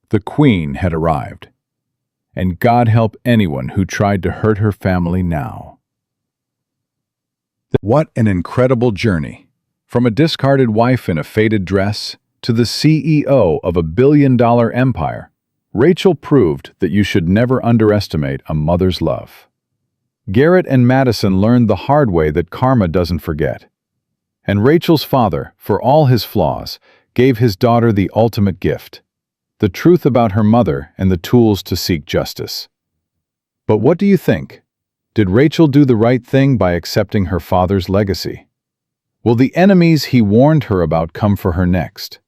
The queen had arrived. And God help anyone who tried to hurt her family now. What an incredible journey. From a discarded wife in a faded dress to the CEO of a billion-dollar empire, Rachel proved that you should never underestimate a mother's love. Garrett and Madison learned the hard way that karma doesn't forget. And Rachel's father, for all his flaws, gave his daughter the ultimate gift: the truth about her mother and the tools to seek justice. But what do you think? Did Rachel do the right thing by accepting her father's legacy? Will the enemies he warned her about come for her next?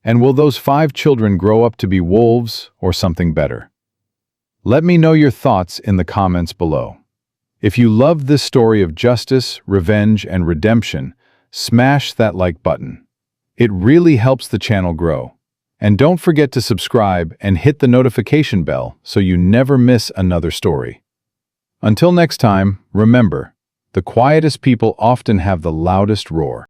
And will those 5 children grow up to be wolves or something better? Let me know your thoughts in the comments below. If you loved this story of justice, revenge, and redemption, smash that like button. It really helps the channel grow. And don't forget to subscribe and hit the notification bell so you never miss another story. Until next time, remember, the quietest people often have the loudest roar.